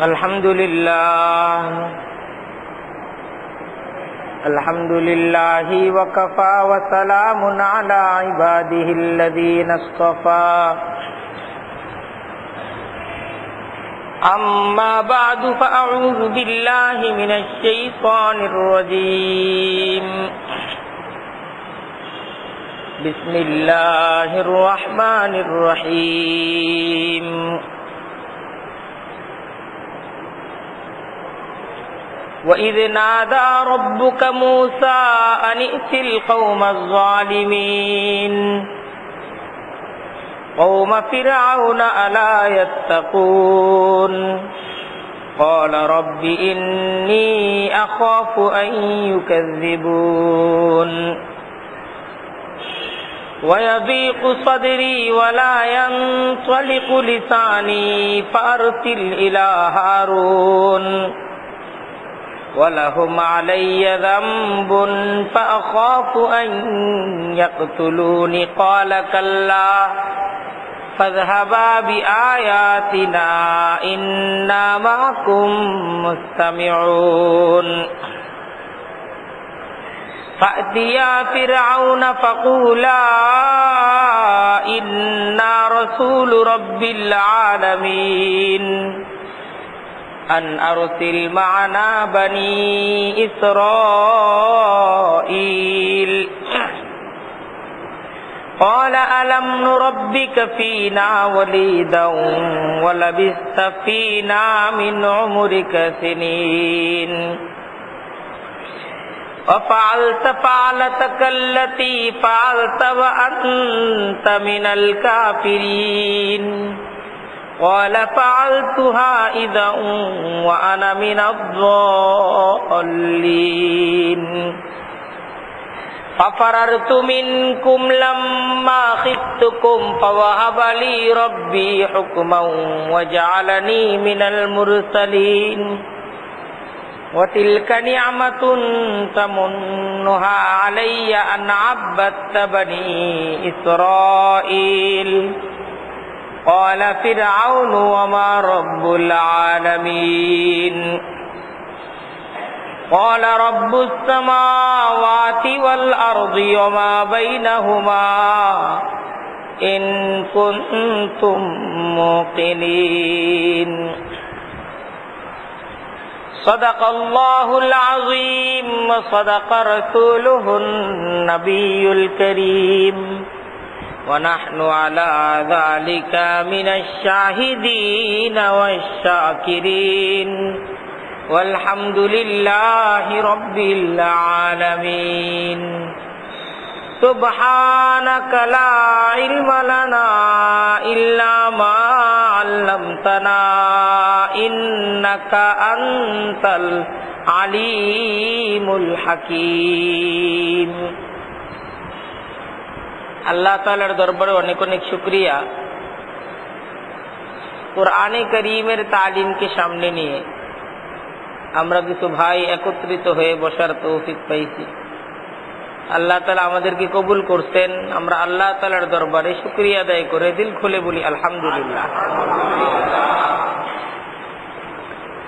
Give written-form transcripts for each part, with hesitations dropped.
Alhamdulillahi wa kafa wa salamun ala ibadihi alladhina istafa. Amma ba'du fa a'udhu billahi minash shaitanir rajim. Bismillahirrahmanirrahim. وَإِذْ نَادَى رَبُّكَ مُوسَى أَنِ ائْتِ الْقَوْمَ الظَّالِمِينَ قَوْمَ فِرْعَوْنَ أَلَا يَتَّقُونَ قَالَ رَبِّ إِنِّي أَخَافُ أَن يُكَذِّبُونِ وَيَضِيقُ صَدْرِي وَلَا يَنطَلِقُ لِسَانِي فَأَرْسِلْ إِلَى هَارُونَ وَلَهُمْ عَلَيَّ ذَنبٌ فَأَخَافُ أَن يَقْتُلُونِ قَالَ كَلَّا فَاذْهَبَا بِآيَاتِنَا إِنَّا مَعَكُمْ مُسْتَمِعُونَ فَأْتِيَا فِرْعَوْنَ فَقُولَا إِنَّا رَسُولُ رَبِّ الْعَالَمِينَ أن أرسل معنا بني إسرائيل قال ألم نربك فينا وليدا ولبثت فينا من عمرك سنين وفعلت فعلتك التي فعلت وأنت من الكافرين قال فعلتها إذا وأنا من الضالين ففررت منكم لما خفتكم فوهب لي ربي حكما وجعلني من المرسلين وتلك نعمة تمنها علي أن عبدت بني إسرائيل قال فرعون وما رب العالمين قال رب السماوات والأرض وما بينهما إن كنتم موقنين صدق الله العظيم وصدق رسوله النبي الكريم ونحن على ذلك من الشاهدين والشاكرين والحمد لله رب العالمين سبحانك لا علم لنا إلا ما علمتنا إنك أنت العليم الحكيم আল্লাহ তাআলার দরবারে অনেক অনেক শুকরিয়া। কোরআনে কারীমের তালিমকে সামনে নিয়ে আমরা কিছু ভাই একত্রিত হয়ে বসার তৌফিক পাইছি। আল্লাহ তাআলা আমাদেরকে কবুল করছেন। আমরা আল্লাহ তাআলার দরবারে শুকরিয়া আদায় করে দিল খুলে বলি আলহামদুলিল্লাহ।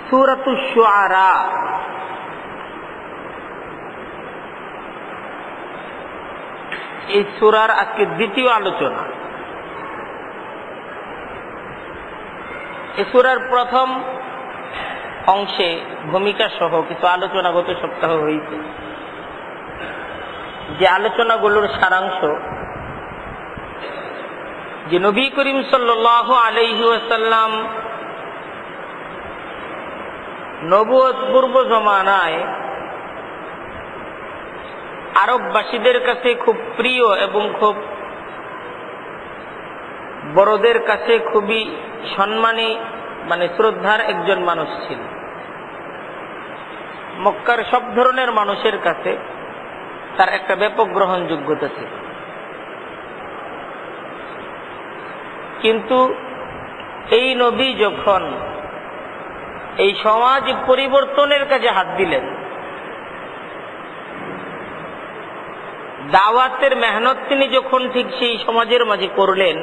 সূরাতুশ শুআরা এই সূরার আজকে দ্বিতীয় আলোচনা। এই সূরার প্রথম অংশে ভূমিকা সহ কিছু আলোচনা গত সপ্তাহ হয়েছে, যে আলোচনাগুলোর সারাংশ যে নবী করিম সাল্লাল্লাহু আলাইহি ওয়াসাল্লাম নবুয়ত পূর্ব জমানায় আরববাসীদের কাছে খুব প্রিয় এবং খুব বড়দের কাছে খুবই সম্মানী মানে শ্রদ্ধার একজন মানুষ ছিল। মক্কার সব ধরনের মানুষের কাছে তার একটা ব্যাপক গ্রহণযোগ্যতা ছিল। কিন্তু এই নবী যখন এই সমাজ পরিবর্তনের কাজে হাত দিলেন, দাওয়াতের মেহনত তিনি যখন ঠিক সেই সমাজের মাঝে করলেন,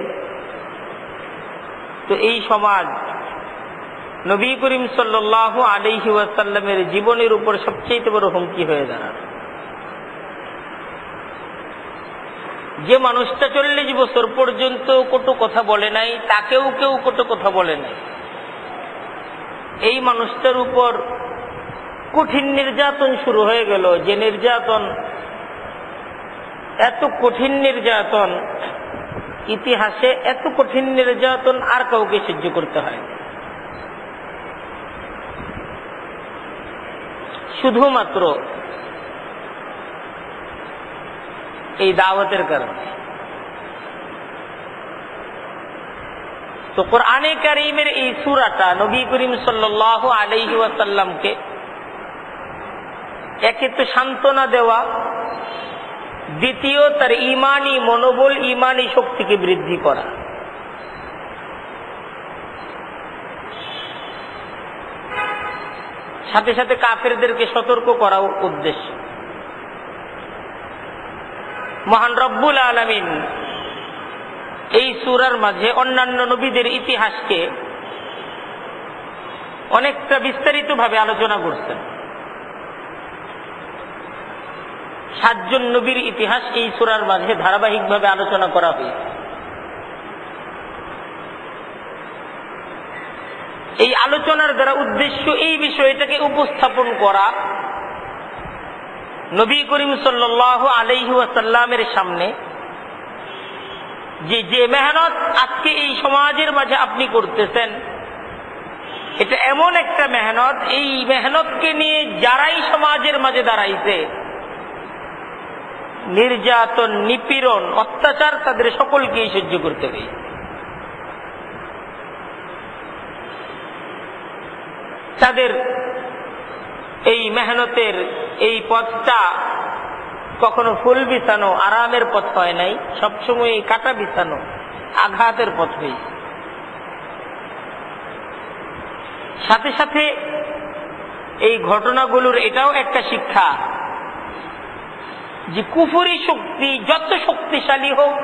তো এই সমাজ নবী করিম সাল্লাল্লাহু আলাইহি ওয়াসাল্লামের জীবনের উপর সবচেয়ে বড় হুমকি হয়ে দাঁড়াবে। যে মানুষটা 40 বছর পর্যন্ত কটু কথা বলে নাই, তাকেও কেউ কটু কথা বলে নাই, এই মানুষটার উপর কঠিন নির্যাতন শুরু হয়ে গেল। যে নির্যাতন, এত কঠিন নির্যাতন, ইতিহাসে এত কঠিন নির্যাতন আর কাউকে সহ্য করতে হয়, শুধুমাত্র এই দাওয়াতের কারণে। তো কোরআনে কারীমের এই সূরাটা নবী করিম সাল্লাল্লাহু আলাইহি ওয়াসাল্লামকে একে তো সান্ত্বনা দেওয়া, দ্বিতীয় তার ঈমানি মনোবল, ঈমানি শক্তিকে বৃদ্ধি করা। সাথে সাথে কাফেরদেরকে সতর্ক করাও উদ্দেশ্য। মহান রব্বুল আলামিন এই সূরার মাঝে অন্যান্য নবীদের ইতিহাসকে অনেকটা বিস্তারিতভাবে আলোচনা করছেন। 7 জন নবীর ইতিহাস এই সূরার মাঝে ধারাবাহিকভাবে আলোচনা করা হয়েছে। এই আলোচনার দ্বারা উদ্দেশ্য এই বিষয়টাকে উপস্থাপন করা, নবী করিম সাল্লাল্লাহু আলাইহি ওয়াসাল্লামের সামনে যে মেহনত আজকে এই সমাজের মাঝে আপনি করতেছেন, এটা এমন একটা মেহনত, এই মেহনতকে নিয়ে যারাই সমাজের মাঝে দাঁড়াইছে, নির্যাতন, নিপীড়ন, অত্যাচার তাদের সকলকেই সহ্য করতে হয়েছে। তাদের এই মেহনতের এই পথটা কখনো ফুল বিছানো আরামের পথ হয় নাই, সবসময় কাটা বিছানো আঘাতের পথ হয়েছে। সাথে সাথে এই ঘটনাগুলোর এটাও একটা শিক্ষা যে কুফরি শক্তি যত শক্তিশালী হোক,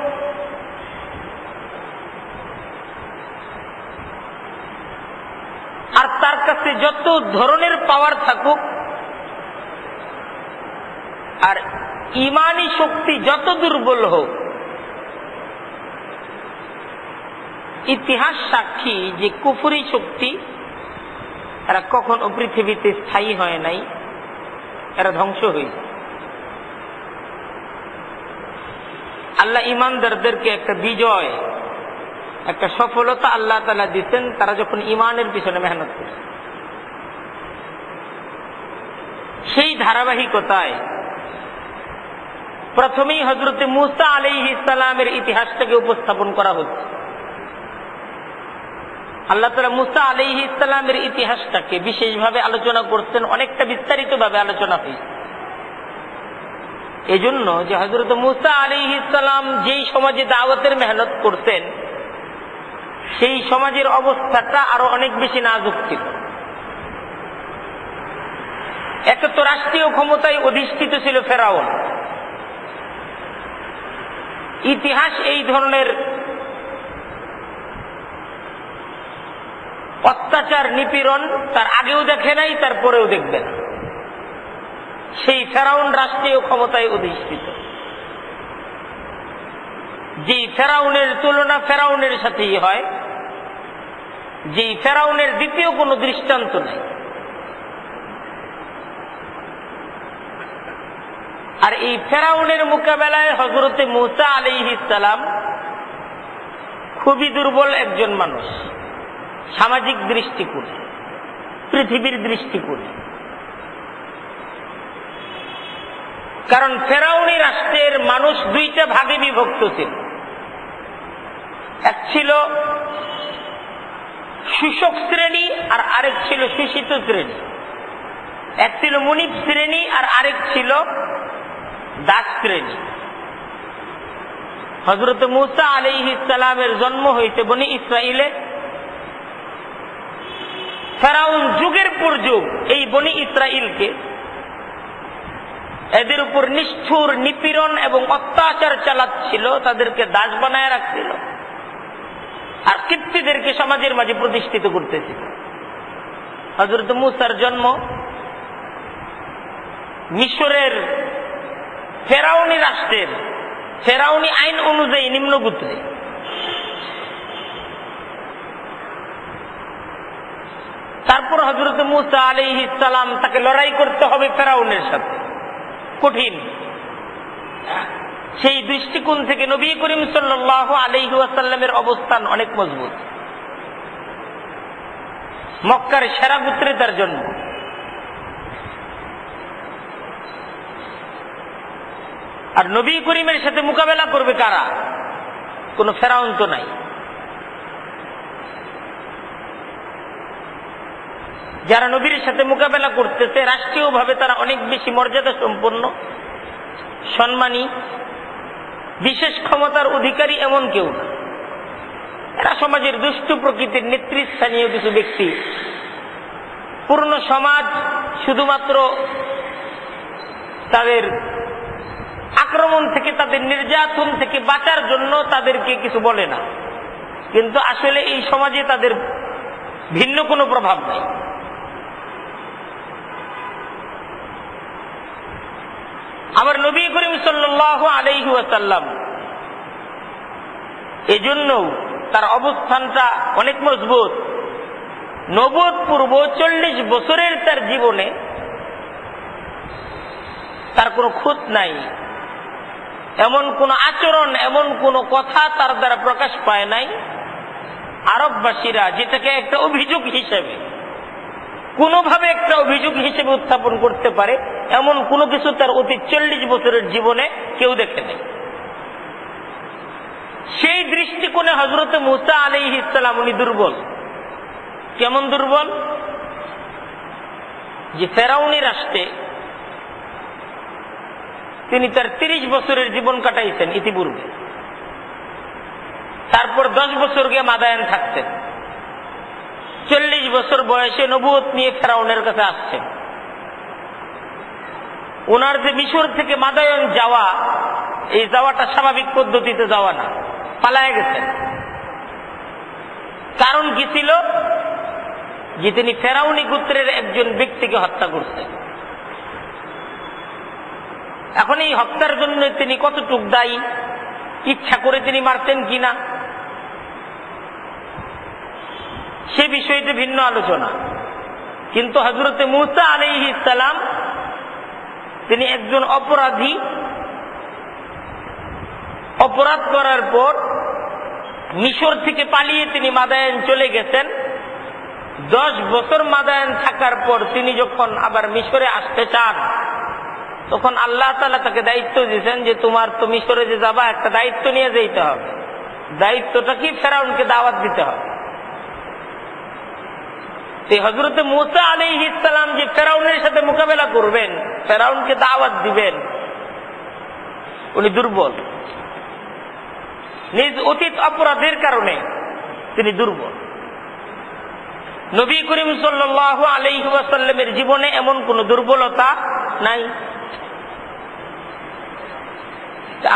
আর তার কাছে যত ধরনের পাওয়ার থাকুক, আর ঈমানি শক্তি যত দুর্বল হোক, ইতিহাস সাক্ষী যে কুফরি শক্তি এরা কখনো পৃথিবীতে স্থায়ী হয় নাই, এরা ধ্বংস হয়েছে। আল্লাহ ঈমানদারদেরকে একটা বিজয়, একটা সফলতা আল্লাহ তাআলা দিচ্ছেন, তারা যখন ঈমানের পিছনে মেহনত করছে। সেই ধারাবাহিকতায় প্রথমেই হযরত মূসা আলাইহিস সালামের ইতিহাসটাকে উপস্থাপন করা হচ্ছে। আল্লাহ তাআলা মূসা আলাইহিস সালামের ইতিহাসটাকে বিশেষভাবে আলোচনা করছেন, অনেকটা বিস্তারিতভাবে আলোচনা হয়েছে। এজন্য যে হযরত মূসা আলাইহিস সালাম যেই সমাজে দাওয়াতের মেহনত করতেন, সেই সমাজের অবস্থাটা আরো অনেক বেশি নাজুক ছিল। এক তো রাষ্ট্রীয় ক্ষমতায় অধিষ্ঠিত ছিল ফেরাউন। ইতিহাস এই ধরনের অত্যাচার, নিপীড়ন তার আগেও দেখে নাই, তারপরেও দেখবে না। সেই ফেরাউন রাষ্ট্রীয় ক্ষমতায় অধিষ্ঠিত। যে ফেরাউনের তুলনা ফেরাউনের সাথেই হয়, যে ফেরাউনের দ্বিতীয় কোনো দৃষ্টান্ত নাই। আর এই ফেরাউনের মোকাবেলায় হযরত মূসা আলাইহিস সালাম খুবই দুর্বল একজন মানুষ, সামাজিক দৃষ্টিকোণে, পৃথিবীর দৃষ্টিকোণে। কারণ ফেরাউনি রাষ্ট্রের মানুষ দুইটা ভাগে বিভক্ত ছিল। এক ছিল শোষক শ্রেণী, আর আরেক ছিল শোষিত শ্রেণী। এক ছিল মুনিব শ্রেণী, আর আরেক ছিল দাস শ্রেণী। হযরত মূসা আলাইহিস সালামের জন্ম হয়েছে বনি ইসরাইলে। ফেরাউন যুগের পর যুগ এই বনি ইসরাইলকে, এদের উপর নিষ্ঠুর নিপীড়ন এবং অত্যাচার চালাচ্ছিল, তাদেরকে দাস বানায় রাখছিল, আর কিপ্তিদেরকে সমাজের মাঝে প্রতিষ্ঠিত করতেছিল। হযরত মূসার জন্ম মিশরের ফেরাউনি রাষ্ট্রের ফেরাউনি আইন অনুযায়ী নিম্নগোত্রে। তারপর হযরত মূসা আলাইহিস সালাম তাকে লড়াই করতে হবে ফেরাউনের সাথে, কঠিন। সেই দৃষ্টিকোণ থেকে নবী করিম সাল্লাল্লাহু আলাইহি ওয়াসাল্লামের অবস্থান অনেক মজবুত। মক্কার সেরা গোত্রে তার জন্ম। আর নবী করিমের সাথে মোকাবেলা করবে কারা? কোন ফেরাউন তো নাই। যারা নবীর সাথে মোকাবেলা করতেছে রাষ্ট্রীয়ভাবে তারা অনেক বেশি মর্যাদা সম্পন্ন, সম্মানী, বিশেষ ক্ষমতার অধিকারী এমন কেউ না। এরা সমাজের দুষ্ট প্রকৃতির নেতৃস্থানীয় কিছু ব্যক্তি। পূর্ণ সমাজ শুধুমাত্র তাদের আক্রমণ থেকে, তাদের নির্যাতন থেকে বাঁচার জন্য তাদেরকে কিছু বলে না, কিন্তু আসলে এই সমাজে তাদের ভিন্ন কোনো প্রভাব নেই। আবার নবী করিম সাল্লাল্লাহু আলাইহি ওয়াসাল্লাম এজন্য তার অবস্থানটা অনেক মজবুত। নবুয়ত পূর্ব 40 বছরের তার জীবনে তার কোনো খুঁত নাই, এমন কোন আচরণ, এমন কোন কথা তার দ্বারা প্রকাশ পায় নাই আরববাসীরা যেটাকে একটা অভিযোগ হিসেবে, কোনোভাবে একটা অভিযোগ হিসেবে উত্থাপন করতে পারে এমন কোনো কিছু তার অতীত 40 বছরের জীবনে কেউ দেখে নেই। সেই দৃষ্টিকোণে হযরত মূসা আলাইহিস সালাম উনি দুর্বল। কেমন দুর্বল? যে ফেরাউনি রাষ্ট্রে তিনি তার 30 বছরের জীবন কাটাইছেন ইতিপূর্বে। তারপর 10 বছর গিয়ে মাদায়ান থাকতেন। 40 বছর বয়সে নবুয়ত নিয়ে ফেরাউনের কাছে আসছেন। ওনার যে মিশর থেকে মাদায়ান যাওয়া, এই যাওয়াটা স্বাভাবিক পদ্ধতিতে যাওয়া না, পালায় গেছেন। কারণ কি ছিল? যে তিনি ফেরাউনি গোত্রের একজন ব্যক্তিকে হত্যা করছেন। এখন এই হত্যার জন্য তিনি কতটুক দায়ী, ইচ্ছা করে তিনি মারতেন কিনা, সে বিষয়টি ভিন্ন আলোচনা। কিন্তু হযরত মূসা আলাইহিস সালাম তিনি একজন অপরাধী, অপরাধ করার পর মিশর থেকে পালিয়ে তিনি মাদায়ান চলে গেছেন। 10 বছর মাদায়ান থাকার পর তিনি যখন আবার মিশরে আসতে চান, তখন আল্লাহ তাআলা তাকে দায়িত্ব দিয়েছেন যে তোমার তো মিশরে যে যাবা একটা দায়িত্ব নিয়ে যেতে হবে। দায়িত্বটা কি? ফেরাউনকে দাওয়াত দিতে হবে। হযরত মূসা আলাইহিস সালাম যে ফেরাউনের সাথে মোকাবেলা করবেন, ফেরাউনকে দাওয়াত দিবেন, উনি দুর্বল। নিজ অতীত অপরাধের কারণে তিনি দুর্বল। নবী করিম সাল্লাল্লাহু আলাইহি ওয়াসাল্লামের জীবনে এমন কোন দুর্বলতা নাই।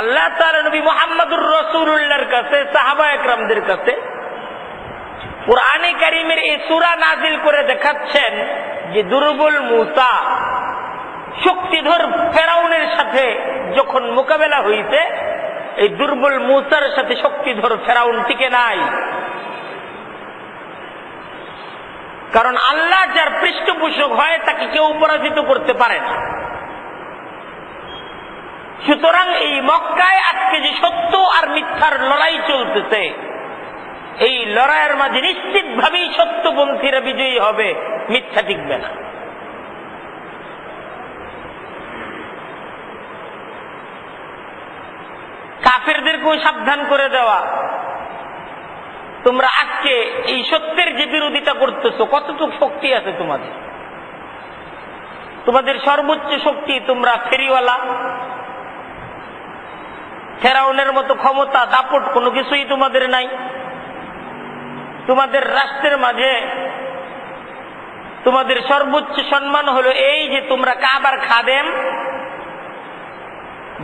আল্লাহ তাআলা নবী মুহাম্মদুর রাসূলুল্লাহর কাছে, সাহাবা একরামদের কাছে কুরআনে কারীমের এই সূরা নাযিল করে দেখাচ্ছেন যে দুর্বল মূসা শক্তিধর ফেরাউনের সাথে যখন মোকাবেলা হইছে, এই দুর্বল মূসার সাথে শক্তিধর ফেরাউন টিকে নাই। কারণ আল্লাহ যার পৃষ্ঠপোষক হয় তাকে কেউ পরাজিত করতে পারে না। সুতরাং এই মক্কায় আজকে যে সত্য আর মিথ্যার লড়াই চলতেছে, এই লড়াইয়ের মাঝে নিশ্চিতভাবেই সত্যপন্থীরা বিজয়ী হবে, মিথ্যা টিকবে না। কাফেরদেরকেও সাবধান করে দেওয়া, তোমরা আজকে এই সত্যের যে বিরোধিতা করতেছো, কতটুকু শক্তি আছে তোমাদের? তোমাদের সর্বোচ্চ শক্তি, তোমরা ফেরিওয়ালা, ফেরাউনের মতো ক্ষমতা দাপট কোনো কিছুই তোমাদের নাই। তোমাদের রাষ্ট্রের মাঝে তোমাদের সর্বোচ্চ সম্মান হলো এই যে তোমরা কাবার খাদেম,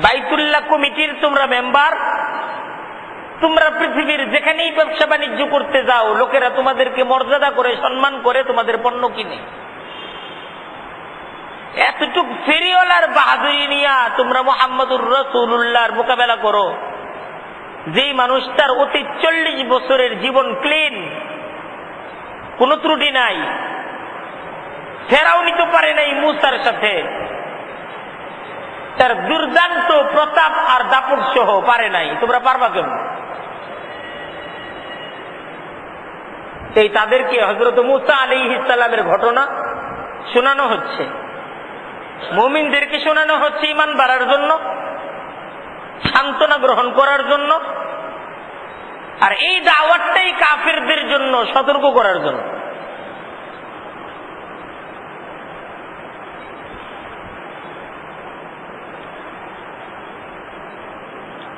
বাইতুল্লাহ কমিটির তোমরা মেম্বার, তোমরা পৃথিবীর যেখানেই ব্যবসা বাণিজ্য করতে যাও, লোকেরা তোমাদেরকে মর্যাদা করে, সম্মান করে, তোমাদের পণ্য কিনে। এতটুক ফেরিওয়ালার বাহাদুরি নিয়া তোমরা মুহাম্মদুর রাসূলুল্লাহর মোকাবেলা করো, যেই মানুষটার অতীত 40 বছরের জীবন ক্লিন, কোনো ত্রুটি নাই। ফেরাউনি তো পারে নাই মূসার সাথে, তার দুর্দান্ত প্রতাপ আর দাপট সহ পারে নাই, তোমরা পারবা কেন? এই তাদেরকে হযরত মূসা আলাইহিস সালামের ঘটনা শোনানো হচ্ছে, মুমিনদেরকে শোনানো হচ্ছে ঈমান বাড়ার জন্য, সান্ত্বনা গ্রহণ করার জন্য, আর এই দাওয়াতটাই কাফেরদের জন্য সতর্ক করার জন্য।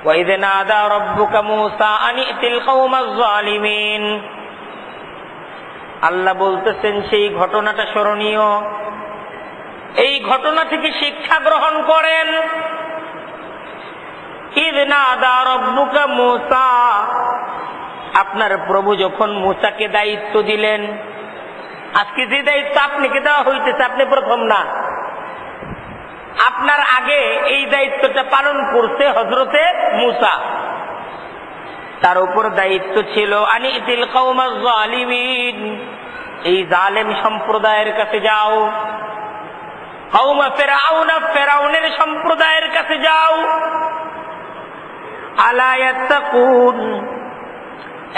وَإِذْ نَادَى رَبُّكَ مُوسَىٰ أَنِ ائْتِ الْقَوْمَ الظَّالِمِينَ। আল্লাহ বলতেছেন সেই ঘটনাটা স্মরণীয়, এই ঘটনা থেকে শিক্ষা গ্রহণ করেন। ইয নাদা রাব্বুকা মূসা, আপনার প্রভু যখন মূসাকে দায়িত্ব দিলেন। আজকে যে দায়িত্ব আপনাকে দেওয়া হইতেছে, আপনি প্রথম না, আপনার আগে এই দায়িত্বটা পালন করছে হযরতে মূসা। তার উপর দায়িত্ব ছিল আনিতিল কওমাজ জালিমিন, এই জালেম সম্প্রদায়ের কাছে যাও। কওমা ফিরআউন, ফিরআউনের সম্প্রদায়ের কাছে যাও। আলা ইয়াত্তাকুন,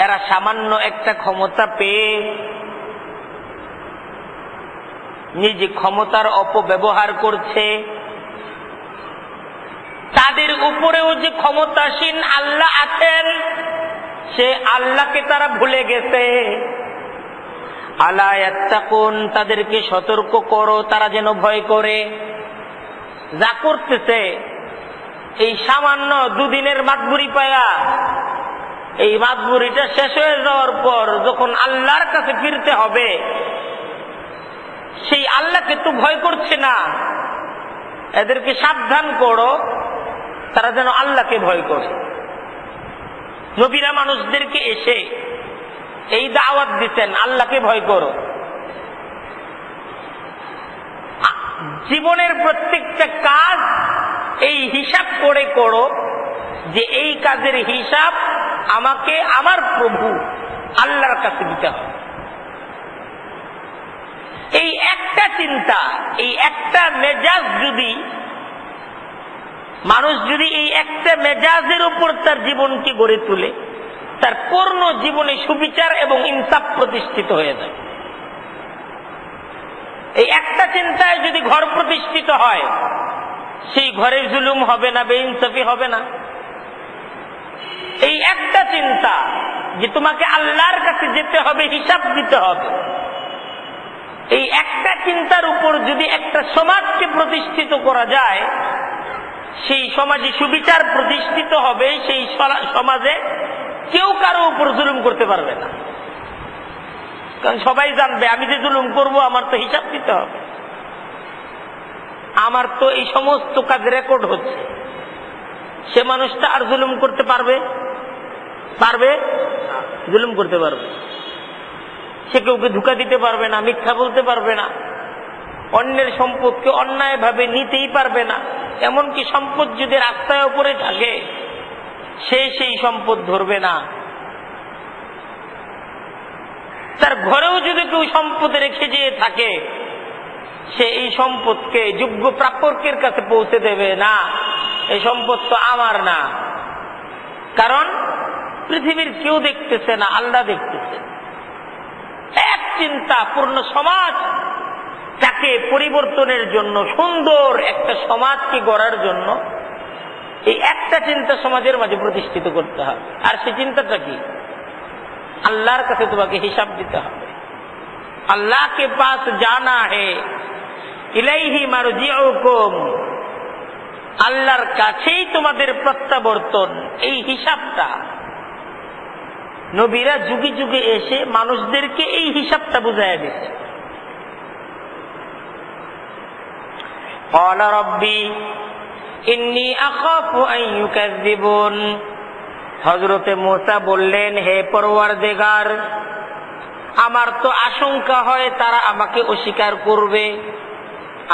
এরা সামান্য একটা ক্ষমতা পেয়ে নিজে ক্ষমতার অপব্যবহার করছে। তাদের উপরেও যে ক্ষমতাসীন আল্লাহ আছেন, সে আল্লাহকে তারা ভুলে গেছে। আলা ইয়াত্তাকুন, তাদেরকে সতর্ক করো, তারা যেন ভয় করে। যা করতেছে এই সামান্য দুদিনের মাতবুরি পায়া, এই মাতবুরিটা শেষ হয়ে যাওয়ার পর যখন আল্লাহর কাছে ফিরতে হবে, সেই আল্লাহকে তো ভয় করছে না। এদেরকে সাবধান করো, তারা যেন আল্লাহকে ভয় করে। নবীরা মানুষদেরকে এসে এই দাওয়াত দিতেন, আল্লাহকে ভয় করো। জীবনের প্রত্যেকটা কাজ এই হিসাব করে করো যে এই কাজের হিসাব আমাকে আমার প্রভু আল্লাহর কাছে দিতে হবে। এই একটা চিন্তা, এই একটা মেজাজ, যদি মানুষ যদি এই একটা মেজাজের উপর তার জীবনকে গড়ে তুলে, তার পূর্ণ জীবনে সুবিচার এবং ইনসাফ প্রতিষ্ঠিত হয়ে যায়। এই একটা চিন্তায় যদি ঘর প্রতিষ্ঠিত হয়, সেই ঘরে জুলুম হবে না, বেইনসাফি হবে না। এই একটা চিন্তা যে তোমাকে আল্লাহর কাছে যেতে হবে, হিসাব দিতে হবে, এই একটা চিন্তার উপর যদি একটা সমাজকে প্রতিষ্ঠিত করা যায়, সেই সমাজে সুবিচার প্রতিষ্ঠিত হবে। সেই সমাজে কেউ কারো উপর জুলুম করতে পারবে না, কারণ সবাই জানবে আমি যে জুলুম করব আমার তো হিসাব দিতে হবে, আমার তো এই সমস্ত কাজ রেকর্ড হচ্ছে। সে মানুষটা আর জুলুম করতে পারবে? জুলুম করতে পারবে? সে কাউকে ধোঁকা দিতে পারবে না, মিথ্যা বলতে পারবে না, অন্যের সম্পদকে অন্যায় ভাবে নিতেই পারবে না। এমনকি সম্পদ যদি রাস্তায় উপরে থাকে, সে সেই সম্পদ ধরবে না। তার ঘরেও যদি কেউ সম্পদ রেখে যেয়ে থাকে, সে এই সম্পদকে যোগ্য প্রাপকের কাছে পৌঁছে দেবে না, এই সম্পদ তো আমার না। কারণ পৃথিবীর কেউ দেখতেছে না, আল্লাহ দেখতেছে। এক চিন্তা পূর্ণ সমাজ তাকে পরিবর্তনের জন্য, সুন্দর একটা সমাজকে গড়ার জন্য এই একটা চিন্তা সমাজের মাঝে প্রতিষ্ঠিত করতে হবে। আর সেই চিন্তাটা কি? আল্লাহর কাছে তোমাকে হিসাব দিতে হবে। আল্লাহ কে পাস জানা হে, ইলাইহি মারজিউকুম, আল্লাহর কাছেই তোমাদের প্রত্যাবর্তন। এই হিসাবটা নবীরা যুগে যুগে এসে মানুষদেরকে এই হিসাবটা বুঝাইয়া দিয়েছে। ক্বালা রাব্বি ইন্নী আখাফু আন ইউকাযযিবুন, হযরতে মূসা বললেন, হে পরওয়ারদিগার, আমার তো আশঙ্কা হয় তারা আমাকে অস্বীকার করবে,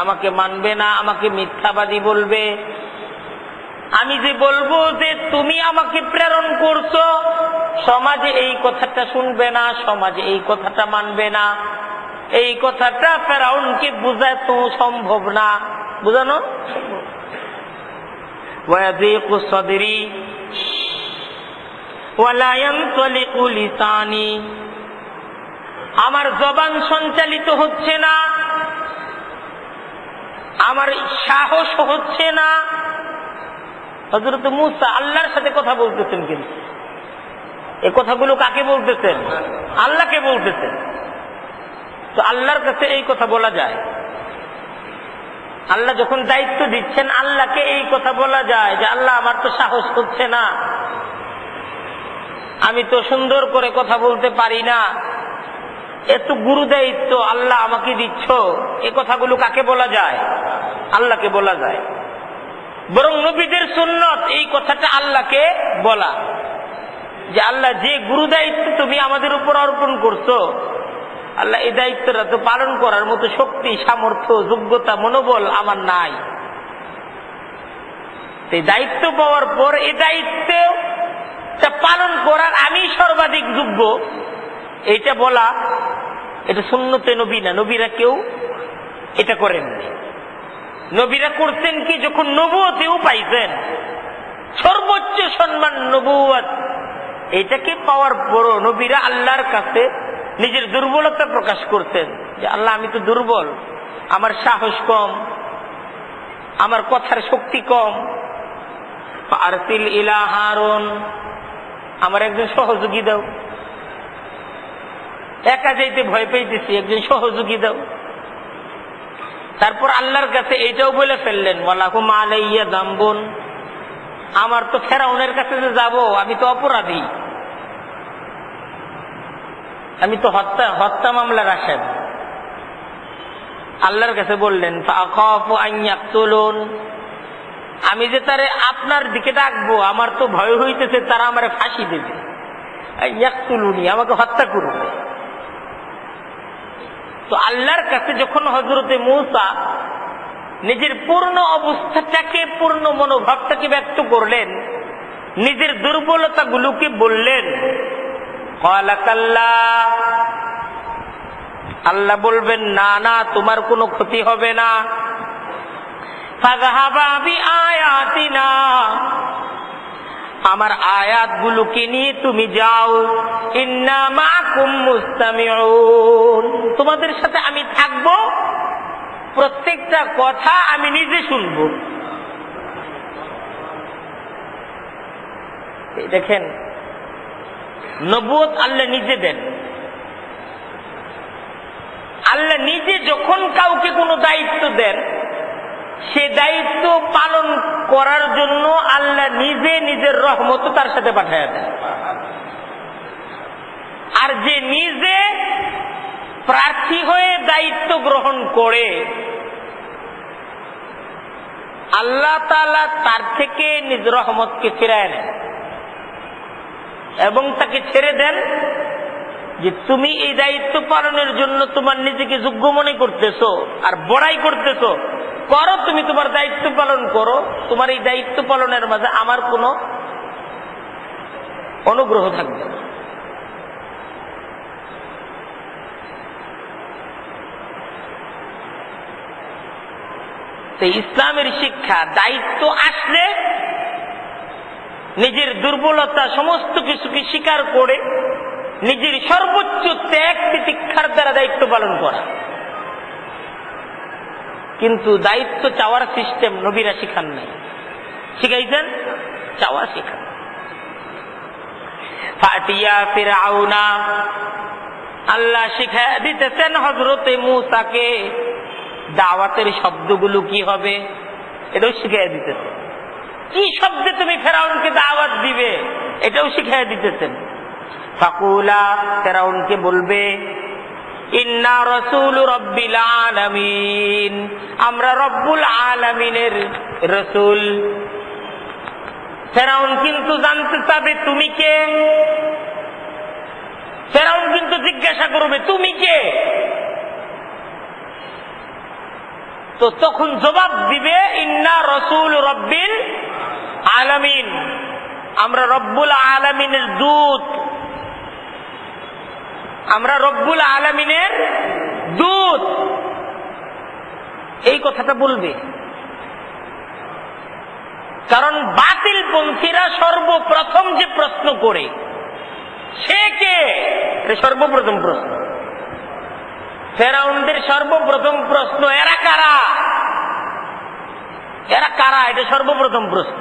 আমাকে মানবে না, আমাকে মিথ্যাবাদী বলবে। আমি যে বলবো যে তুমি আমাকে প্রেরণ করছো, সমাজে এই কথাটা শুনবে না, সমাজে এই কথাটা মানবে না, এই কথাটা ফেরাউনকে বোঝানো সম্ভব না, বোঝানো। ওয়াযীকু সাদরি ওয়ালা ইয়ানতালিকু লিসানি, আমার জবান সঞ্চালিত হচ্ছে না, আমার সাহস হচ্ছে না। হযরত মূসা আল্লাহর সাথে কথা বলতেছেন, কিন্তু এই কথাগুলো কাকে বলতেছেন? আল্লাহকে বলতেছেন। তো আল্লাহর কাছে এই কথা বলা যায়? আল্লাহ যখন দায়িত্ব দিচ্ছেন, আল্লাহকে এই কথা বলা যায় যে আল্লাহ আমার তো সাহস হচ্ছে না, আমি তো সুন্দর করে কথা বলতে পারি না, এত গুরু দায়িত্ব আল্লাহ আমাকে দিচ্ছ, এ কথাগুলো কাকে বলা যায়? আল্লাহকে বলা যায়। বরং নবীদের সুন্নত এই কথাটা আল্লাহকে বলা, যে আল্লাহ যে গুরু দায়িত্ব তুমি আমাদের উপর অর্পণ করছো, আল্লাহ এই দায়িত্বটা তো পালন করার মতো শক্তি, সামর্থ্য, যোগ্যতা, মনোবল আমার নাই। এই দায়িত্ব পাওয়ার পর এই দায়িত্বটা পালন করার আমি সর্বাধিক যোগ্য, এইটা বলা, এটা সুন্নতে নবী না। নবীরা কেউ এটা করেননি। নবীরা করতেন কি, যখন নবুয়তেও পাইছেন, সর্বোচ্চ সম্মান নবুয়ত, এটাকে পাওয়ার পরও নবীরা আল্লাহর কাছে নিজের দুর্বলতা প্রকাশ করতেন, যে আল্লাহ আমি তো দুর্বল, আমার সাহস কম, আমার কথার শক্তি কম, আরসিল ইলা হারুন, আমার একজন সহযোগী দাও, একা যাইতে ভয় পাইতেছি, একজন সহযোগী দাও। তারপর আল্লাহর কাছে এইটাও বলে ফেললেন, ওয়ালাকুম আলাইয়া যামবুন, আমার তো ফেরাউনের কাছে যে যাব, আমি তো অপরাধী, আমি তো হত্যা মামলার আসামি। আল্লাহর কাছে বললেন, ফাখাফু আন ইয়াকতুলুন, আমি যে তারে আপনার দিকে ডাকবো, আমার তো ভয় হইতেছে তারা আমারে ফাঁসি দেবে, ইয়াকতুলুনি, আমাকে হত্যা করবে। তো আল্লাহর কাছে যখন হযরতে মূসা নিজের পূর্ণ অবস্থাটাকে, পূর্ণ মনোভাবটাকে ব্যক্ত করলেন, নিজের দুর্বলতাগুলোকে বললেন, ক্বালা কাল্লা, আল্লাহ বলবেন না না, তোমার কোনো ক্ষতি হবে না। ফাযহাবা বিআয়াতিনা, আমার আয়াতগুলোকে নিয়ে তুমি যাও। ইন্না মাআকুম মুস্তামিউন, তোমাদের সাথে আমি থাকব, প্রত্যেকটা কথা আমি নিজে শুনব। দেখেন, নবুয়ত আল্লাহ নিজে দেন। আল্লাহ নিজে যখন কাউকে কোনো দায়িত্ব দেন, সে দায়িত্ব পালন করার জন্য আল্লাহ নিজে নিজের রহমত তার সাথে পাঠায় দেন। আর যে নিজে প্রার্থী হয়ে দায়িত্ব গ্রহণ করে, আল্লাহ তাআলা তার থেকে নিজ রহমতকে ফিরায় নেন এবং তাকে ছেড়ে দেন যে তুমি এই দায়িত্ব পালনের জন্য তোমার নিজেকে যোগ্য মনে করতেছো আর বড়াই করতেছো, করো, তুমি তোমার দায়িত্ব পালন করো, তোমার এই দায়িত্ব পালনের মাঝে আমার কোনো অনুগ্রহ থাকবে না। ইসলামের শিক্ষা, দায়িত্ব আসলে নিজের দুর্বলতা সমস্ত কিছুকে স্বীকার করে নিজের সর্বোচ্চ ত্যাগ তিতিক্ষার দ্বারা দায়িত্ব পালন করা। কিন্তু দায়িত্ব চাওয়ার সিস্টেম নবীরা শিখান নাই, শিখাইছেন চাওয়া শিখান। ফাতিয়া ফিরআউনা, আল্লাহ শিখায় দিতেছেন হযরতে মূসাকে দাওয়াতের শব্দগুলো কি হবে, এটাও শিখাই দিতেছেন। কি শব্দে তুমি ফেরাউনকে দাওয়াত দিবে, এটাও শিখাই দিতেছেন। ফাকুলা, ফেরাউনকে বলবে, ইন্না রাসূল রাব্বিল আলামিন, আমরা রব্বুল আলামিনের রাসূল। ফেরাউন কিন্তু জানতে চাবে তুমি কে। ফেরাউন কিন্তু জিজ্ঞাসা করবে তুমি কে। তো তখন জবাব দিবে ইন্না রাসূল রব্বিল আলামিন, আমরা রব্বুল আলামিনের দূত, আমরা রব্বুল আলামিনের দূত। এই কথাটা বলবে, কারণ বাতিল পন্থীরা সর্বপ্রথম যে প্রশ্ন করে সে কে, এটা সর্বপ্রথম প্রশ্ন। ফেরাউনদের সর্বপ্রথম প্রশ্ন এরা কারা, এরা কারা, এটা সর্বপ্রথম প্রশ্ন।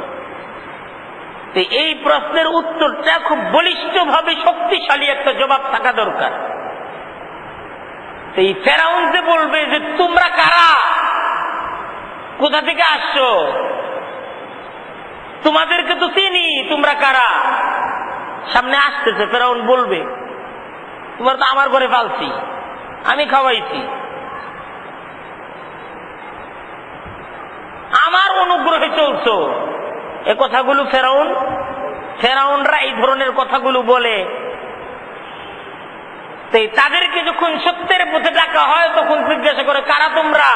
তো এই প্রশ্নের উত্তরটা খুব বলিষ্ঠভাবে শক্তিশালী একটা জবাব থাকা দরকার। তো এই ফেরাউন যে বলবে যে তোমরা কারা, কোথা থেকে আসছো, তোমাদেরকে তো চিনি, তোমরা কারা। সামনে আসতেছে, ফেরাউন বলবে তোমরা তো আমার ঘরে পালছি, আমি খাওয়াইছি, আমার অনুগ্রহে চলছো। এ কথাগুলো ফেরাউনরা এই ধরনের কথাগুলো বলে। তাদেরকে যখন সত্যের পথে ডাকা হয় তখন জিজ্ঞাসা করে কারা তোমরা,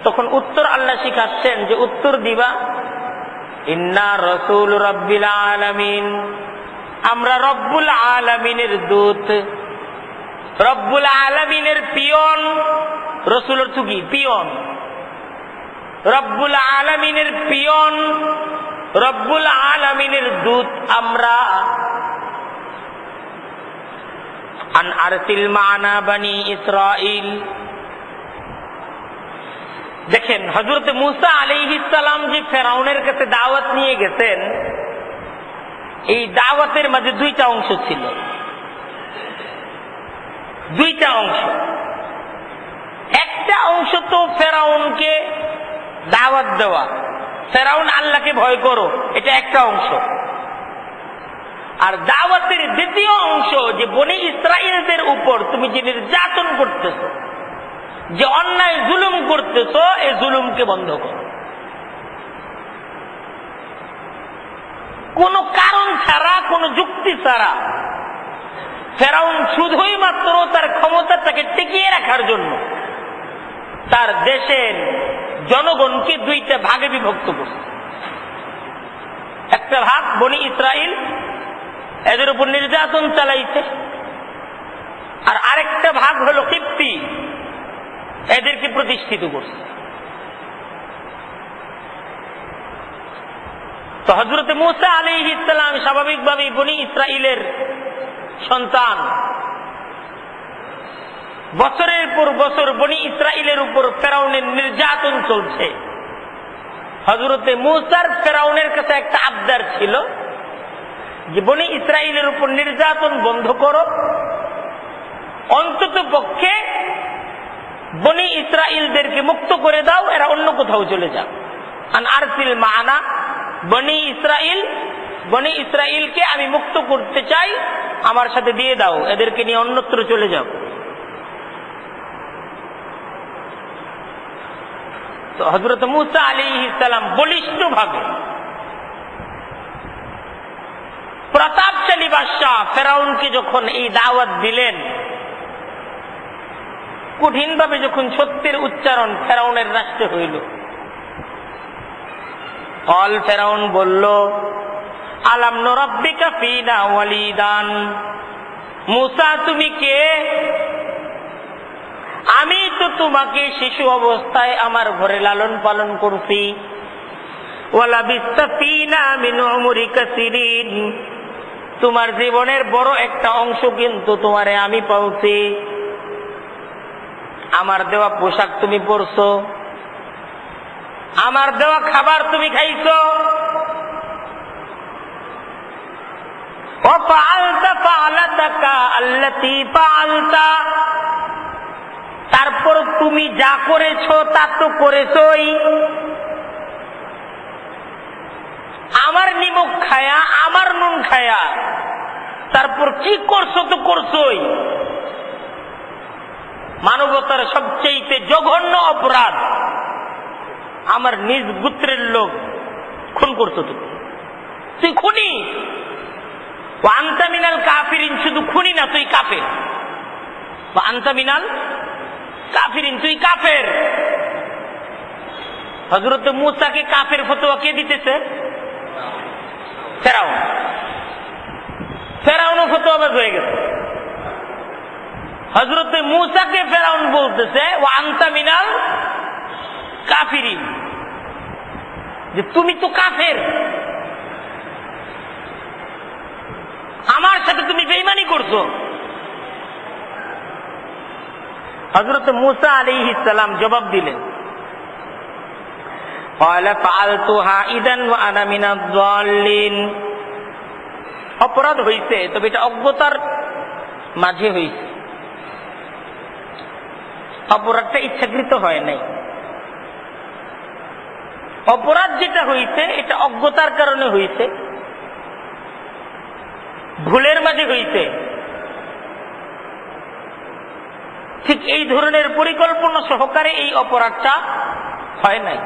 তখন উত্তর আল্লাহ শিখাচ্ছেন যে উত্তর দিবা ইন্না রাসূল রব্বিল আলামিন, আমরা রব্বুল আলামিনের দূত, রব্বুল আলামিনের পিয়ন। রাসূল অর্থ কি? পিয়ন। রব্বুল আলামিনের পিয়ন, রব্বুল আলামিনের দূত আমরা। আন আরসিল মা'না বনি ইসরাঈল। দেখেন হযরত মূসা আলাইহিস সালাম যে ফেরাউনের কাছে দাওয়াত নিয়ে গেছেন, এই দাওয়াতের মাঝে দুইটা অংশ ছিল, দুইটা অংশ। একটা অংশ তো ফেরাউনকে দাওয়াত দেওয়া, ফেরাউন আল্লাহকে ভয় করো, এটা একটা অংশ। আর দাওয়াতের দ্বিতীয় অংশ যে বনি ইসরাঈলদের উপর তুমি যে নির্যাতন করতেছ, যে অন্যায় জুলুম করতেছ, এই জুলুমকে বন্ধ করো। কোন কারণ ছাড়া, কোন যুক্তি ছাড়া ফেরাউন শুধুই মাত্র তার ক্ষমতাটাকে টিকিয়ে রাখার জন্য তার দেশের জনগণকে দুইটা ভাগে বিভক্ত করছে। একটা ভাগ বনি ইসরাঈল, এদের উপর নির্যাতন চালাইছে, আর আরেকটা ভাগ হলো কিপ্তি, এদেরকে প্রতিষ্ঠিত করছে। তো হযরত মূসা আলাইহিস সালাম স্বাভাবিকভাবেই বনি ইসরাঈলের সন্তান। বছরের পর বছর বনি ইসরাঈলের উপর ফেরাউনের নির্যাতন চলছে। হযরত মূসার ফেরাউনের কাছে একটা আবদার ছিল যে বনি ইসরাঈলের উপর নির্যাতন বন্ধ করো, অন্তত পক্ষে বনি ইসরাঈলদেরকে মুক্ত করে দাও, এরা অন্য কোথাও চলে যাক। আন আরসিল মা'না বনি ইসরাঈল, বনি ইসরাঈলকে আমি মুক্ত করতে চাই, আমার সাথে দিয়ে দাও, এদেরকে নিয়ে অন্যত্র চলে যাও। তো হযরত মূসা আলাইহিস সালাম বলিষ্ঠভাবে প্রতাপশালী বাদশা ফেরাউনকে যখন এই দাওয়াত দিলেন, কঠিনভাবে যখন সত্যের উচ্চারণ ফেরাউনের রাষ্ট্রে হইল, কল ফেরাউন বলল আলাম নুরাব্বিকা ফীনা ওয়ালিদান, মূসা তুমি কে? আমি তো তোমাকে শিশু অবস্থায় আমার ঘরে লালন পালন করছি। ওয়ালাবিস্তা ফীনা মিন উমরিকা সিনিন, তোমার জীবনের বড় একটা অংশ কিন্তু তোমারে আমি পালছি। আমার দেওয়া পোশাক তুমি পরছো, আমার দেওয়া খাবার তুমি খাইছো, তারপর তুমি যা করেছো তা তো করেছই। আমার নিমক খায়া, আমার নুন খায়া, তারপর কি করছো তো করছোই। মানবতার সবচেয়ে জঘন্য অপরাধ, আমার নিজ গোত্রের লোক খুন করছো, তুই খুনি। ওয়া আনতা মিনাল কাফিরিন, শুধু খুনি না, তুই কাফের। ওয়া আনতা মিনাল কাফিরিন, তুই কাফের। হযরত মূসাকে কাফের ফতোয়া কে দিতেছে? ফেরাউন। ফেরাউনও ফতোয়াবাজ হয়ে গেছে। হযরত মূসাকে ফেরাউন বলতেছে ওয়া আনতা মিনাল কাফিরিন, যে তুমি তো কাফের, আমার সাথে তুমি বেঈমানি করছো। হযরত মূসা আলাইহিস সালাম জবাব দিলেন, ক্বালা ফাআলতুহা ইযান ওয়া আনা মিনাজ যাল্লিন। অপরাধ হইছে, তবে এটা অজ্ঞতার মাঝে হইছে, অপরাধটা ইচ্ছাকৃত হয় নাই। অপরাধ যেটা হইছে এটা অজ্ঞতার কারণে হইছে, ভুলের মাঝে হইছে। ঠিক এই ধরনের পরিকল্পনা সহকারে এই অপরাধটা হয় নাই।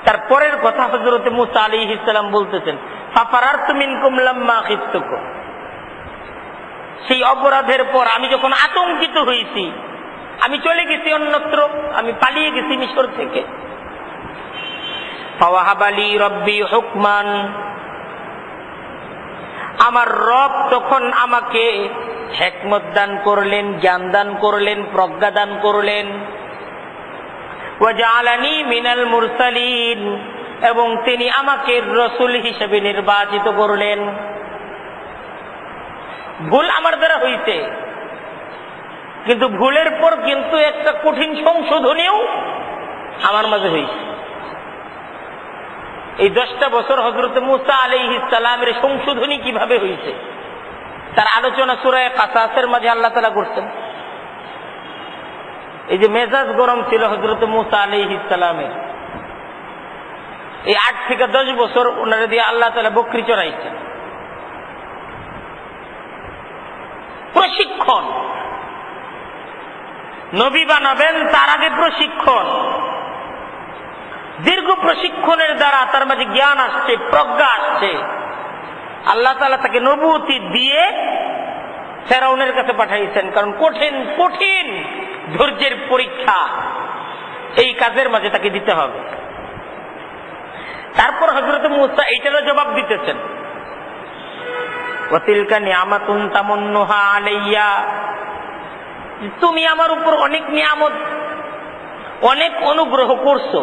তারপরের কথা হযরত মূসা আলাইহিস সালাম বলতেছেন, ফাফারারতু মিনকুম লাম্মা খিফতুকুম। সেই অপরাধের পর আমি যখন আতঙ্কিত হয়েছি, আমি চলে গেছি অন্যত্র, আমি পালিয়ে গেছি মিশর থেকে। ফাওয়াহাবালি রব্বি হুকমান, আমার রব তখন আমাকে হিকমত দান করলেন, জ্ঞান দান করলেন, প্রজ্ঞা দান করলেন। ওয়াজআলানি মিনাল মুরসালিন, এবং তিনি আমাকে রাসূল হিসেবে নির্বাচিত করলেন। ভুল আমার দ্বারা হইছে, কিন্তু ভুলের পর কিন্তু একটা কঠিন সংশোধনীও আমার মাঝে হয়েছে। এই 10টা বছর হযরত মূসা আলাইহিস সালামের সংশোধনী কিভাবে হয়েছে তার আলোচনা সূরা কাসাসের মাঝে আল্লাহ তাআলা করছেন। এই যে মেজাজ গরম ছিল হযরত মূসা আলাইহিস সালামের, এই 8 থেকে 10 বছর ওনারা দিয়ে আল্লাহ তাআলা বকরি চড়াইছেন। প্রশিক্ষণ, নবী বানাবেন তার আগে প্রশিক্ষণ। দীর্ঘ প্রশিক্ষণের দ্বারা তার মাঝে জ্ঞান আসছে, প্রজ্ঞা আসছে। আল্লাহ তাআলা তাকে নবুয়তি দিয়ে ফেরাউনের কাছে পাঠাইছেন, কারণ কঠিন কঠিন ধৈর্যের পরীক্ষা এই কাজের মাঝে তাকে দিতে হবে। তারপর হযরত মূসা এইটারও জবাব দিতেছেন, ওয়া তিলকা নিয়ামাতুন তামান্নুহা আলাইয়া, তুমি আমার উপর অনেক নিয়ামত, অনেক অনুগ্রহ করছো।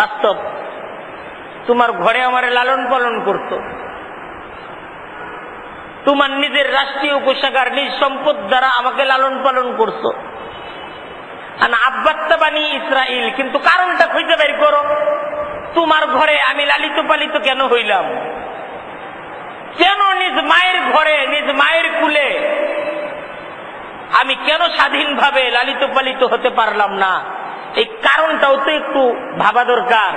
বাস্তব, তোমার ঘরে আমারে লালন পালন করতো, তোমার নিজের রাষ্ট্রীয় কোষাগার, নিজ সম্পদ দ্বারা আমাকে লালন পালন করছো। আনা আব্বাত্তা বানি ইসরাইল, কিন্তু কারণটা খুঁজে বের করো, তোমার ঘরে আমি লালিত পালিত কেন হইলাম? কেন নিজ মায়ের ঘরে, নিজ মায়ের কুলে আমি কেন স্বাধীনভাবে লালিত পালিত হতে পারলাম না? এই কারণটাও তো একটু ভাবা দরকার।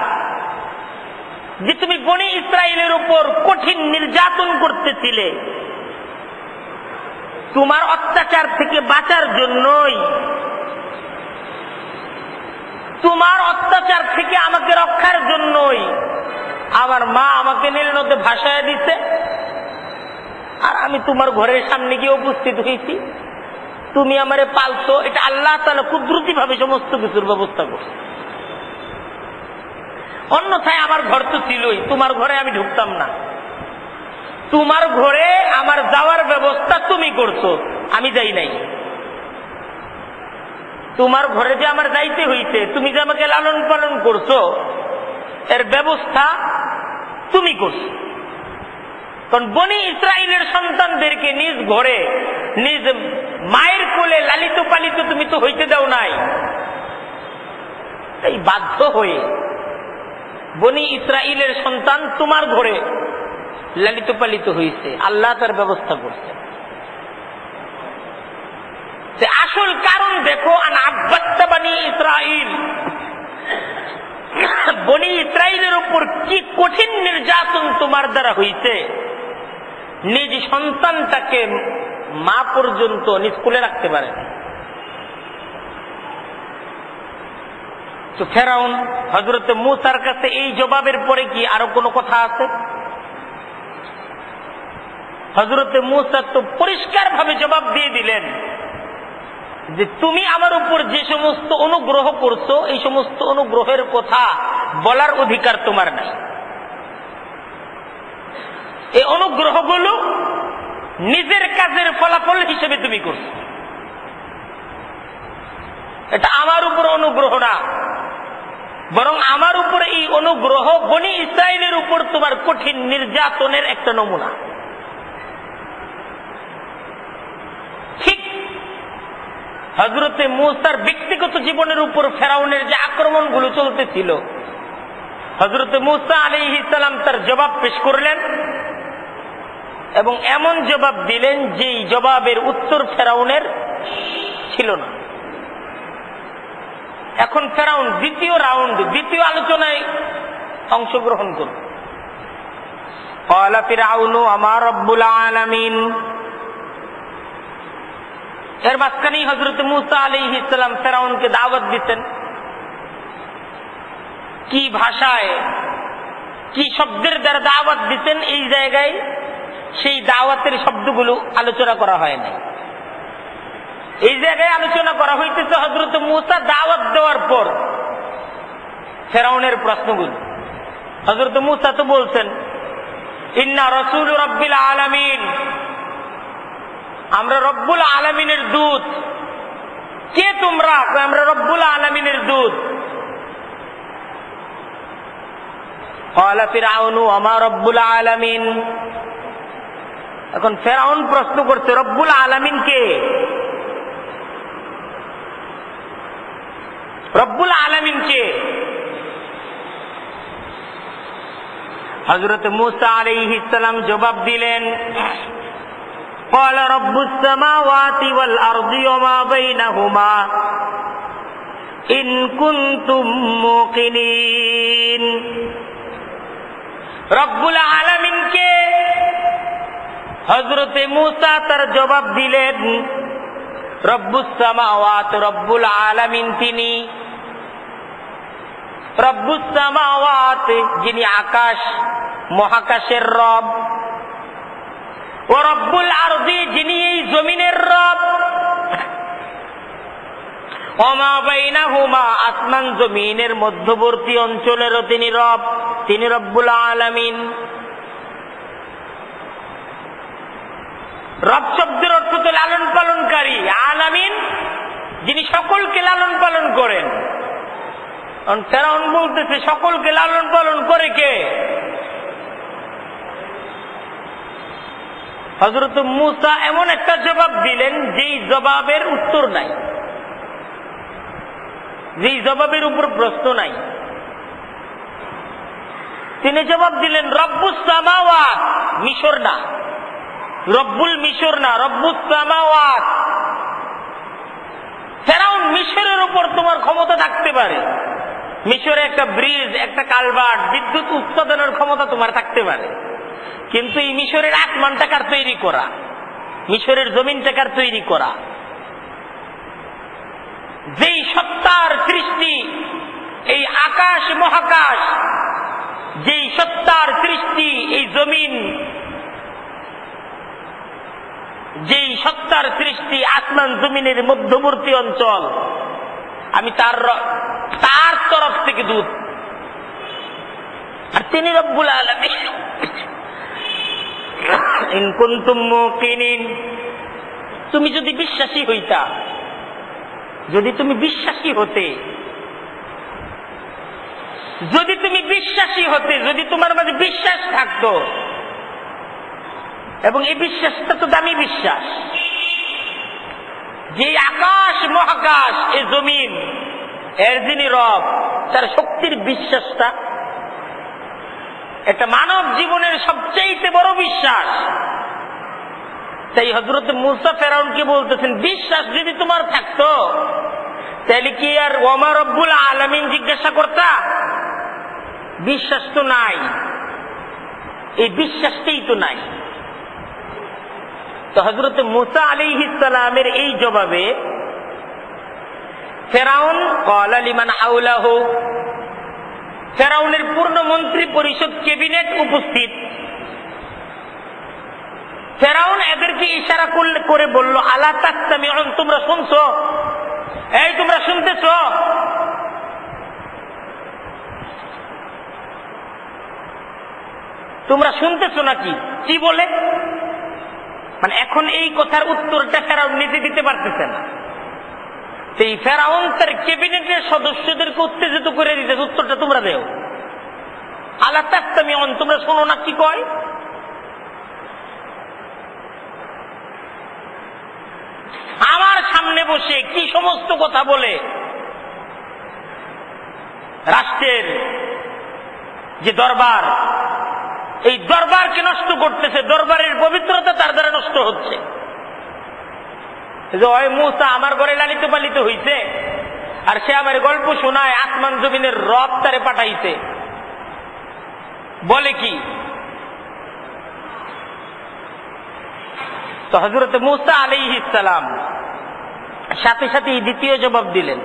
যে তুমি বনি ইসরাইলের উপর কঠিন নির্যাতন করতেছিলে, তোমার অত্যাচার থেকে বাঁচার জন্যই, তোমার অত্যাচার থেকে আমাকে রক্ষার জন্যই আমার মা আমাকে নীল নদে ভাসায় দিছে, আর আমি তোমার ঘরের সামনে গিয়ে উপস্থিত হয়েছি, তুমি আমারে পালছো। এটা আল্লাহ তাআলা কুদরতি ভাবে সমস্ত কিছুর ব্যবস্থা করছে। অন্যথায় আমার ঘর তো ছিলই, তোমার ঘরে আমি ঢুকতাম না। তোমার ঘরে আমার যাওয়ার ব্যবস্থা তুমি করছো, আমি যাই নাই। তোমার ঘরে যে আমার যাইতে হইছে, তুমি যে আমাকে লালন পালন করছো, এর ব্যবস্থা তুমি করছো। কারণ বনি ইসরাইলের সন্তানদেরকে নিজ ঘরে, নিজ মায়ের কোলে লালিত পালিত তুমি তো হইতে দাও নাই। এই বাধ্য হয়ে বনি ইসরাইলের সন্তান তোমার ঘরে লালিত পালিত হয়েছে, আল্লাহ তার ব্যবস্থা করছে। আসল কারণ দেখো, আব্বাত্তা বানি ইসরাইল, বনি ইসরাইলের উপর কি কঠিন নির্যাতন তোমার দ্বারা হইছে। নিজ সন্তানটাকে মা পর্যন্ত নিজ কোলে রাখতে পারে, তো ফেরাউন হযরত মূসার কাছে এই জবাবের পরে কি আরো কোনো কথা আছে? হযরত মূসা তো পরিষ্কার ভাবে জবাব দিয়ে দিলেন যে তুমি আমার উপর যে সমস্ত অনুগ্রহ করছো এই সমস্ত অনুগ্রহের কথা বলার অধিকার তোমার নাই। এই অনুগ্রহগুলো নিজের কাজের ফলাফল হিসেবে তুমি করছো, এটা আমার উপর অনুগ্রহ না, বরং আমার উপরে এই অনুগ্রহ বনি ইসরাইলের উপর তোমার কঠিন নির্যাতনের একটা নমুনা। ঠিক হযরতে মূসার ব্যক্তিগত জীবনের উপর ফেরাউনের যে আক্রমণগুলো চলতেছিল, হযরতে মূসা আলাইহিস সালাম তার জবাব পেশ করলেন এবং এমন জবাব দিলেন যেই জবাবের উত্তর ফেরাউনের ছিল না। এখন ফেরাউন দ্বিতীয় রাউন্ড, দ্বিতীয় আলোচনায় অংশগ্রহণ করল। ক্বালা ফিরআউনু আমা রাব্বুল আলামিন। এর মাঝখানেই হযরত মূসা আলাইহিস সালাম ফেরাউনকে দাওয়াত দিতেন। কি ভাষায়, কি শব্দের দ্বারা দাওয়াত দিতেন, এই জায়গায় সেই দাওয়াতের শব্দগুলো আলোচনা করা হয় নাই। এই জায়গায় আলোচনা করা হইতেছে হযরত মূসা দাওয়াত দেওয়ার পর ফেরাউনের প্রশ্নগুলো। হযরত মূসা তো বলছেন ইন্না রাসূল রাব্বিল আলামিন, আমরা রব্বুল আলামিনের দূত। কে তোমরা? আমরা রব্বুল আলামিনের দূত। ক্বালা ফিরআউনু আমা রব্বুল আলামিন। এখন ফেরাউন প্রশ্ন করছে রব্বুল আলামিন কে? রব্বুল আলামিন কে? হযরত মূসা আলাইহিস সালাম জবাব দিলেন ক্বালা রব্বুস সামাওয়াতি ওয়াল আরদি ওয়া মা বাইনাহুমা ইন কুনতুম মুকিনিন। রব্বুল আলামিন কে? হযরতে মূসা তার জবাব দিলেন রব্বুস সামাওয়াত, রব্বুল আলামিন তিনি। রব্বুস সামাওয়াত যিনি আকাশ মহাকাশের রব, ও রব্বুল আরদি যিনি এই জমিনের রব, ওমা বাইনাহুমা আসমান জমিনের মধ্যবর্তী অঞ্চলেরও তিনি রব, তিনি রব্বুল আলামিন। রব শব্দের অর্থ তো লালন পালনকারী, আলামিন যিনি সকলকে লালন পালন করেন। ফেরাউন বলতেছে সকলকে লালন পালন করে কে? হযরত মূসা এমন একটা জবাব দিলেন যেই জবাবের উত্তর নাই, যেই জবাবের উপর প্রশ্ন নাই। তিনি জবাব দিলেন রব্বুস সামাওয়াত, মিশর না, রব্বুল মিশর না, রব্বুস সামাওয়াত। ফেরাউন মিশরের উপর তোমার ক্ষমতা থাকতে পারে, মিশরে একটা ব্রিজ, একটা কালভার্ট, বিদ্যুৎ উৎপাদনের ক্ষমতা তোমার থাকতে পারে, কিন্তু এই মিশরের আসমানটা কার তৈরি করা? মিশরের জমিনটা কার তৈরি করা? যেই সত্তার সৃষ্টি এই আকাশ মহাকাশ, যেই সত্তার সৃষ্টি এই জমিন, যেই সত্তার সৃষ্টি আসমান জমিনের মধ্যবর্তী অঞ্চল, আমি তার তরফ থেকে দূত, আর তিনি রব্বুল আলামিন। ইন কুনতুম মুকিনিন, তুমি যদি বিশ্বাসী হইতা, যদি তুমি বিশ্বাসী হতে, যদি তুমি বিশ্বাসী হতে, যদি তোমার মাঝে বিশ্বাস থাকতো, এবং এই বিশ্বাসটা তো দামি বিশ্বাস, যে আকাশ মহাকাশ এ জমিন এর যিনি রব, তার শক্তির বিশ্বাসটা এটা মানব জীবনের সবচেয়ে বড় বিশ্বাস। তাই হযরত মূসা ফেরাউনকে বলতেছেন বিশ্বাস যদি তোমার থাকতো তাহলে কি আর ওমা রব্বুল আলামিন জিজ্ঞাসা করতা? বিশ্বাস তো নাই, এই বিশ্বাসটাই তো নাই। তো হযরত মূসা আলাইহিস সালামের এই জবাবে ফেরাউন ক্বালা লিমান হাওলাহু, ফেরাউনের পূর্ণ মন্ত্রী পরিষদ ক্যাবিনেট উপস্থিত। ফেরাউন এদেরকে ইশারা করে বলল, আলা তাসতামিউন, তোমরা শুনছো? এই তোমরা শুনতেছো? তোমরা শুনতেছো নাকি? কি বলে? মানে এখন এই কথার উত্তরটা ফেরাউন নিজে দিতে পারতেছে না। সেই ফেরাউন তার ক্যাবিনেটের সদস্যদেরকে উত্তেজিত করে দিতে, উত্তরটা তোমরা দেও। আলা তাসতামিউন, তোমরা শোনো না কি কয়? আমার সামনে বসে কি সমস্ত কথা বলে রাষ্ট্রের যে দরবার, এই দরবারকে নষ্ট করতেছে, দরবারের পবিত্রতা তার দ্বারা নষ্ট হচ্ছে। যে ওই মূসা আমার ঘরে লালিত পালিত হইছে, আর সে আমার গল্প শোনায় আসমান জমিনের রব তারে পাঠাইছে, বলে কি? তো হযরত মূসা আলাইহিস সালাম সাথে সাথে দ্বিতীয় জবাব দিলেন,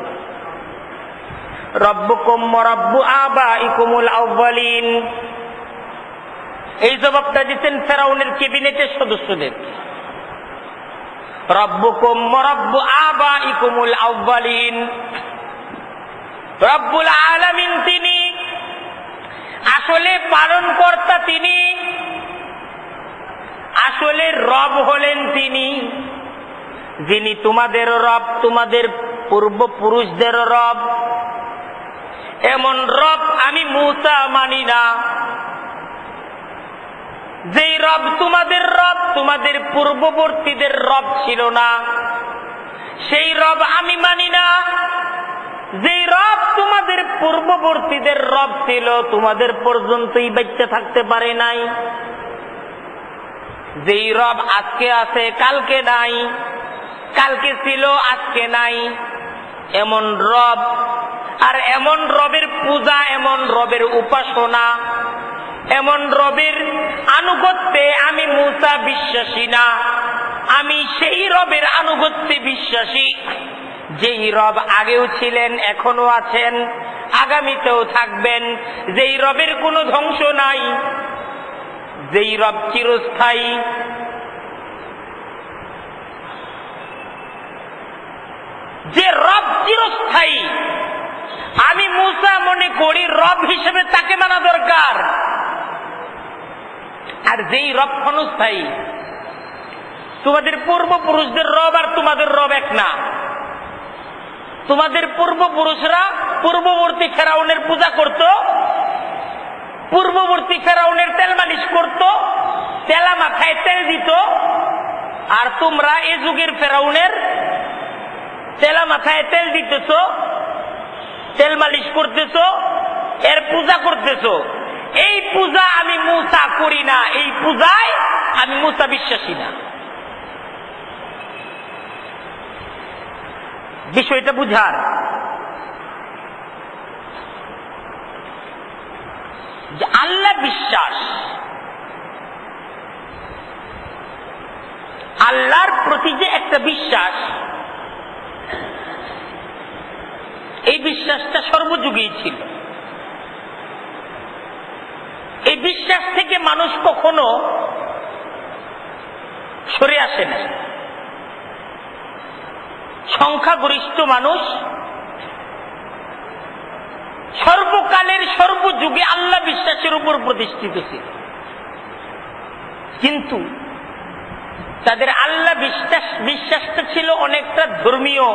রব্বুকুম ওয়া রাব্বু আবাইকুমুল আউয়ালিন। এই জবাবটা দিতেন ফেরাউনের ক্যাবিনেটের সদস্যদের। রব্বুকুম ওয়া রাব্বু আবাইকুমুল আউয়ালিন, রব্বুল আলামিন তিনি, আসলে পালনকর্তা তিনি, আসলে রব হলেন তিনি, যিনি তোমাদের রব, তোমাদের পূর্বপুরুষদের রব। এমন রব আমি মূসা মানি না। যেই রব তোমাদের রব, তোমাদের পূর্ববর্তীদের রব ছিল না, সেই রব আমি মানি না। যেই রব তোমাদের পূর্ববর্তীদের রব ছিল, তোমাদের পর্যন্তই বেঁচে থাকতে পারে নাই। যেই রব আজকে আছে কালকে নাই, কালকে ছিল আজকে নাই, এমন রব, আর এমন রবের পূজা, এমন রবের উপাসনা, এমন রবের আনুগত্যে আমি মূসা বিশ্বাসী না। আমি সেই রবের আনুগত্যে বিশ্বাসী যেই রব আগেও ছিলেন, এখনো আছেন, আগামীতেও থাকবেন, যেই রবের কোনো ধ্বংস নাই, যেই রব চিরস্থায়ী। যে রব চিরস্থায়ী, আমি মূসা মনে করি রব হিসেবে তাকে মানা দরকার। আর যেই রব ক্ষণস্থায়ী, তোমাদের পূর্বপুরুষদের রব আর তোমাদের রব এক না। তোমাদের পূর্বপুরুষরা পূর্ববর্তী ফেরাউনের পূজা করত, পূর্ববর্তী ফেরাউনের তেল মালিশ করত, তেলা মাথায় তেল দিত, আর তোমরা এ যুগের ফেরাউনের তেলা মাথায় তেল দিতেছ, তেল মালিশ করতেছ, এর পূজা করতেছ। এই পূজা আমি মূসা করি না, এই পূজায় আমি মূসা বিশ্বাসী না। বিষয়টা বুঝার, যে আল্লাহ বিশ্বাস, আল্লাহর প্রতি যে একটা বিশ্বাস, এই বিশ্বাসটা সর্বযুগেই ছিল। এই বিশ্বাস থেকে মানুষ কখনো সরে আসে না। সংখ্যাগরিষ্ঠ মানুষ সর্বকালের সর্বযুগে আল্লাহ বিশ্বাসের উপর প্রতিষ্ঠিত ছিল, কিন্তু তাদের আল্লাহ বিশ্বাসটা ছিল অনেকটা ধর্মীয়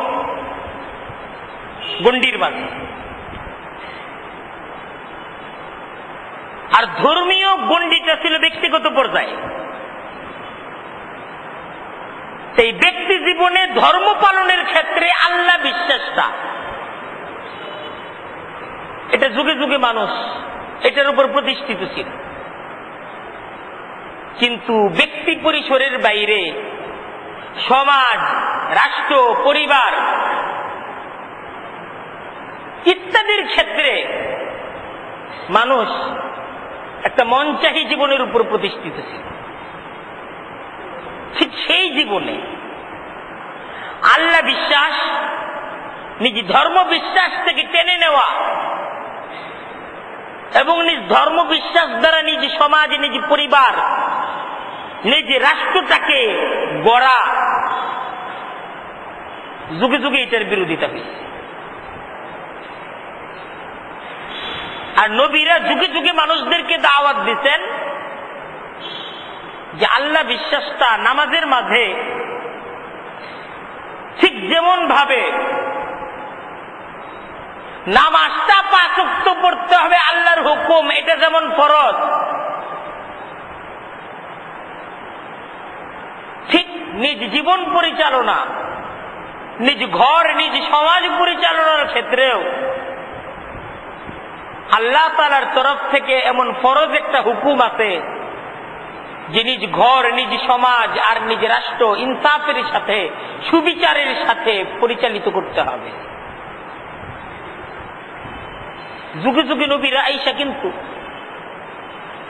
গণ্ডির মাঝে। আর ধর্মীয় গণ্ডিটা ছিল ব্যক্তিগত পর্যায়ে। সেই ব্যক্তি জীবনে ধর্ম পালনের ক্ষেত্রে আল্লাহ বিশ্বাসটা, এটা যুগে যুগে মানুষ এটার উপর প্রতিষ্ঠিত ছিল। কিন্তু ব্যক্তি পরিসরের বাইরে সমাজ, রাষ্ট্র, পরিবার ইত্যাদির ক্ষেত্রে মানুষ একটা মনচাহী জীবনের উপর প্রতিষ্ঠিত ছিল। ঠিক সেই জীবনে আল্লাহ বিশ্বাস নিজ ধর্ম বিশ্বাস থেকে টেনে নেওয়া এবং নিজ ধর্ম বিশ্বাস দ্বারা নিজ সমাজ, নিজ পরিবার, নিজ রাষ্ট্রটাকে গড়া, যুগে যুগে এটার বিরোধিতা হয়েছে। আর নবীরা যুগে যুগে মানুষদেরকে দাওয়াত দিতেন যে আল্লাহ বিশ্বাসটা নামাজের মাঝে ঠিক যেমন ভাবে নামাজটা 5 ওয়াক্ত পড়তে হবে আল্লাহর হুকুম, এটা যেমন ফরজ, ঠিক নিজ জীবন পরিচালনা, নিজ ঘর, নিজ সমাজ পরিচালনার ক্ষেত্রেও আল্লাহ তাআলার তরফ থেকে এমন ফরজ একটা হুকুম আছে যে নিজ ঘর, নিজ সমাজ আর নিজ রাষ্ট্র ইনসাফের সাথে, সুবিচারের সাথে পরিচালিত করতে হবে। যুগে যুগে নবীরা আইসা কিন্তু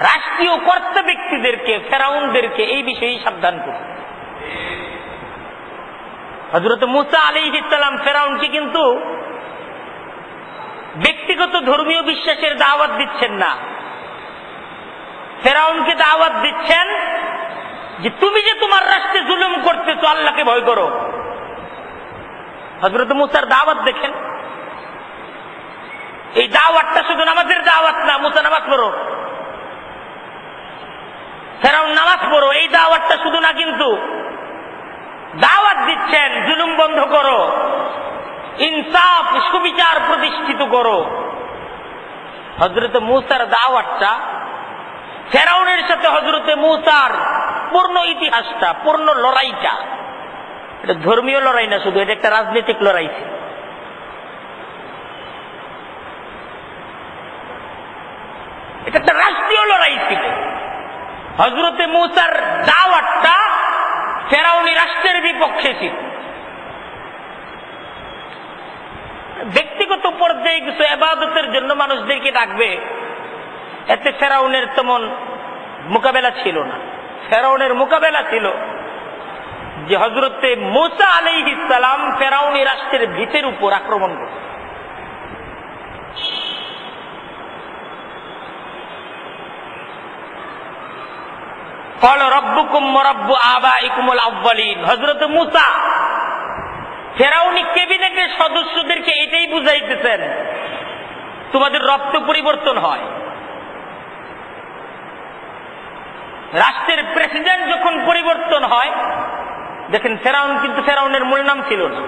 রাষ্ট্রীয় কর্তা ব্যক্তিদেরকে, ফেরাউনদেরকে এই বিষয়ে সাবধান করে। হযরত মূসা আলাইহিস সালাম ফেরাউনকে কিন্তু ব্যক্তিগত ধর্মীয় বিশ্বাসের দাওয়াত দিচ্ছেন না, ফেরাউনকে দাওয়াত দিচ্ছেন যে তুমি যে তোমার রাষ্ট্রে জুলুম করতেছো, আল্লাহকে ভয় করো। হযরত মূসার দাওয়াত দেখেন, এই দাওয়াতটা শুধু নামাজের দাওয়াত না, মূসা নামাজ পড়ো, ফেরাউন নামাজ পড়ো, এই দাওয়াতটা শুধু না, কিন্তু দাওয়াত দিচ্ছেন জুলুম বন্ধ করো, ইনসাফ, সুবিচার প্রতিষ্ঠিত করো। হযরত মূসার দাওয়াতটা, ফেরাউনের সাথে হযরত মূসার পূর্ণ ইতিহাসটা, পূর্ণ লড়াইটা, এটা ধর্মীয় লড়াই না শুধু, এটা একটা রাজনৈতিক লড়াই ছিল। এটা একটা রাষ্ট্রীয় লড়াই ছিল। হযরত মূসার দাওয়াতটা ফেরাউনি রাষ্ট্রের বিপক্ষে ছিল। ব্যক্তিগত পর্যায়ে কিছু ইবাদতের জন্য মানুষদেরকে ডাকবে, এতে ফেরাউনের তেমন মোকাবেলা ছিল না। ফেরাউনের মোকাবেলা ছিল যে হযরত মূসা আলাইহিস সালাম ফেরাউনি রাষ্ট্রের ভিতের উপর আক্রমণ করবে। قال ربكم ورب آبائكم الأولين। হযরত মূসা ফেরাউনি ক্যাবিনেটের সদস্যদেরকে এটাই বুঝাইতেছেন, তোমাদের রব তো পরিবর্তন হয়। রাষ্ট্রের প্রেসিডেন্ট যখন পরিবর্তন হয়, দেখেন ফেরাউন কিন্তু ফেরাউনের মূল নাম ছিল না,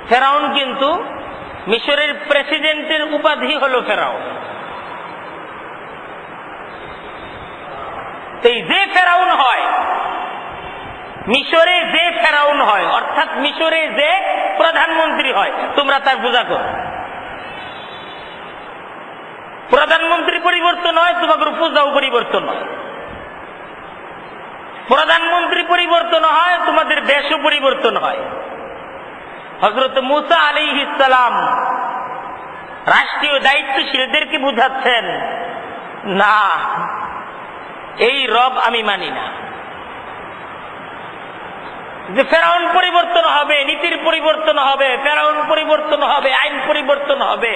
ফেরাউন কিন্তু মিশরের প্রেসিডেন্টের উপাধি হলো ফেরাউন। এই যে ফেরাউন হয়, মিশরে যে ফেরাউন হয়, অর্থাৎ মিশরে যে প্রধানমন্ত্রী হয়, তোমরা তার পূজা করো। প্রধানমন্ত্রী পরিবর্তন হয়, তোমাদের পূজাও পরিবর্তন হয়। প্রধানমন্ত্রী পরিবর্তন হয়, তোমাদের দেশও পরিবর্তন হয়। হযরত মূসা আলাইহিস সালাম রাষ্ট্রীয় দায়িত্বশীলদেরকে বুঝাচ্ছেন, না, এই রব আমি মানি না। যে ফেরাউন পরিবর্তন হবে, নীতির পরিবর্তন হবে, ফেরাউন পরিবর্তন হবে, আইন পরিবর্তন হবে,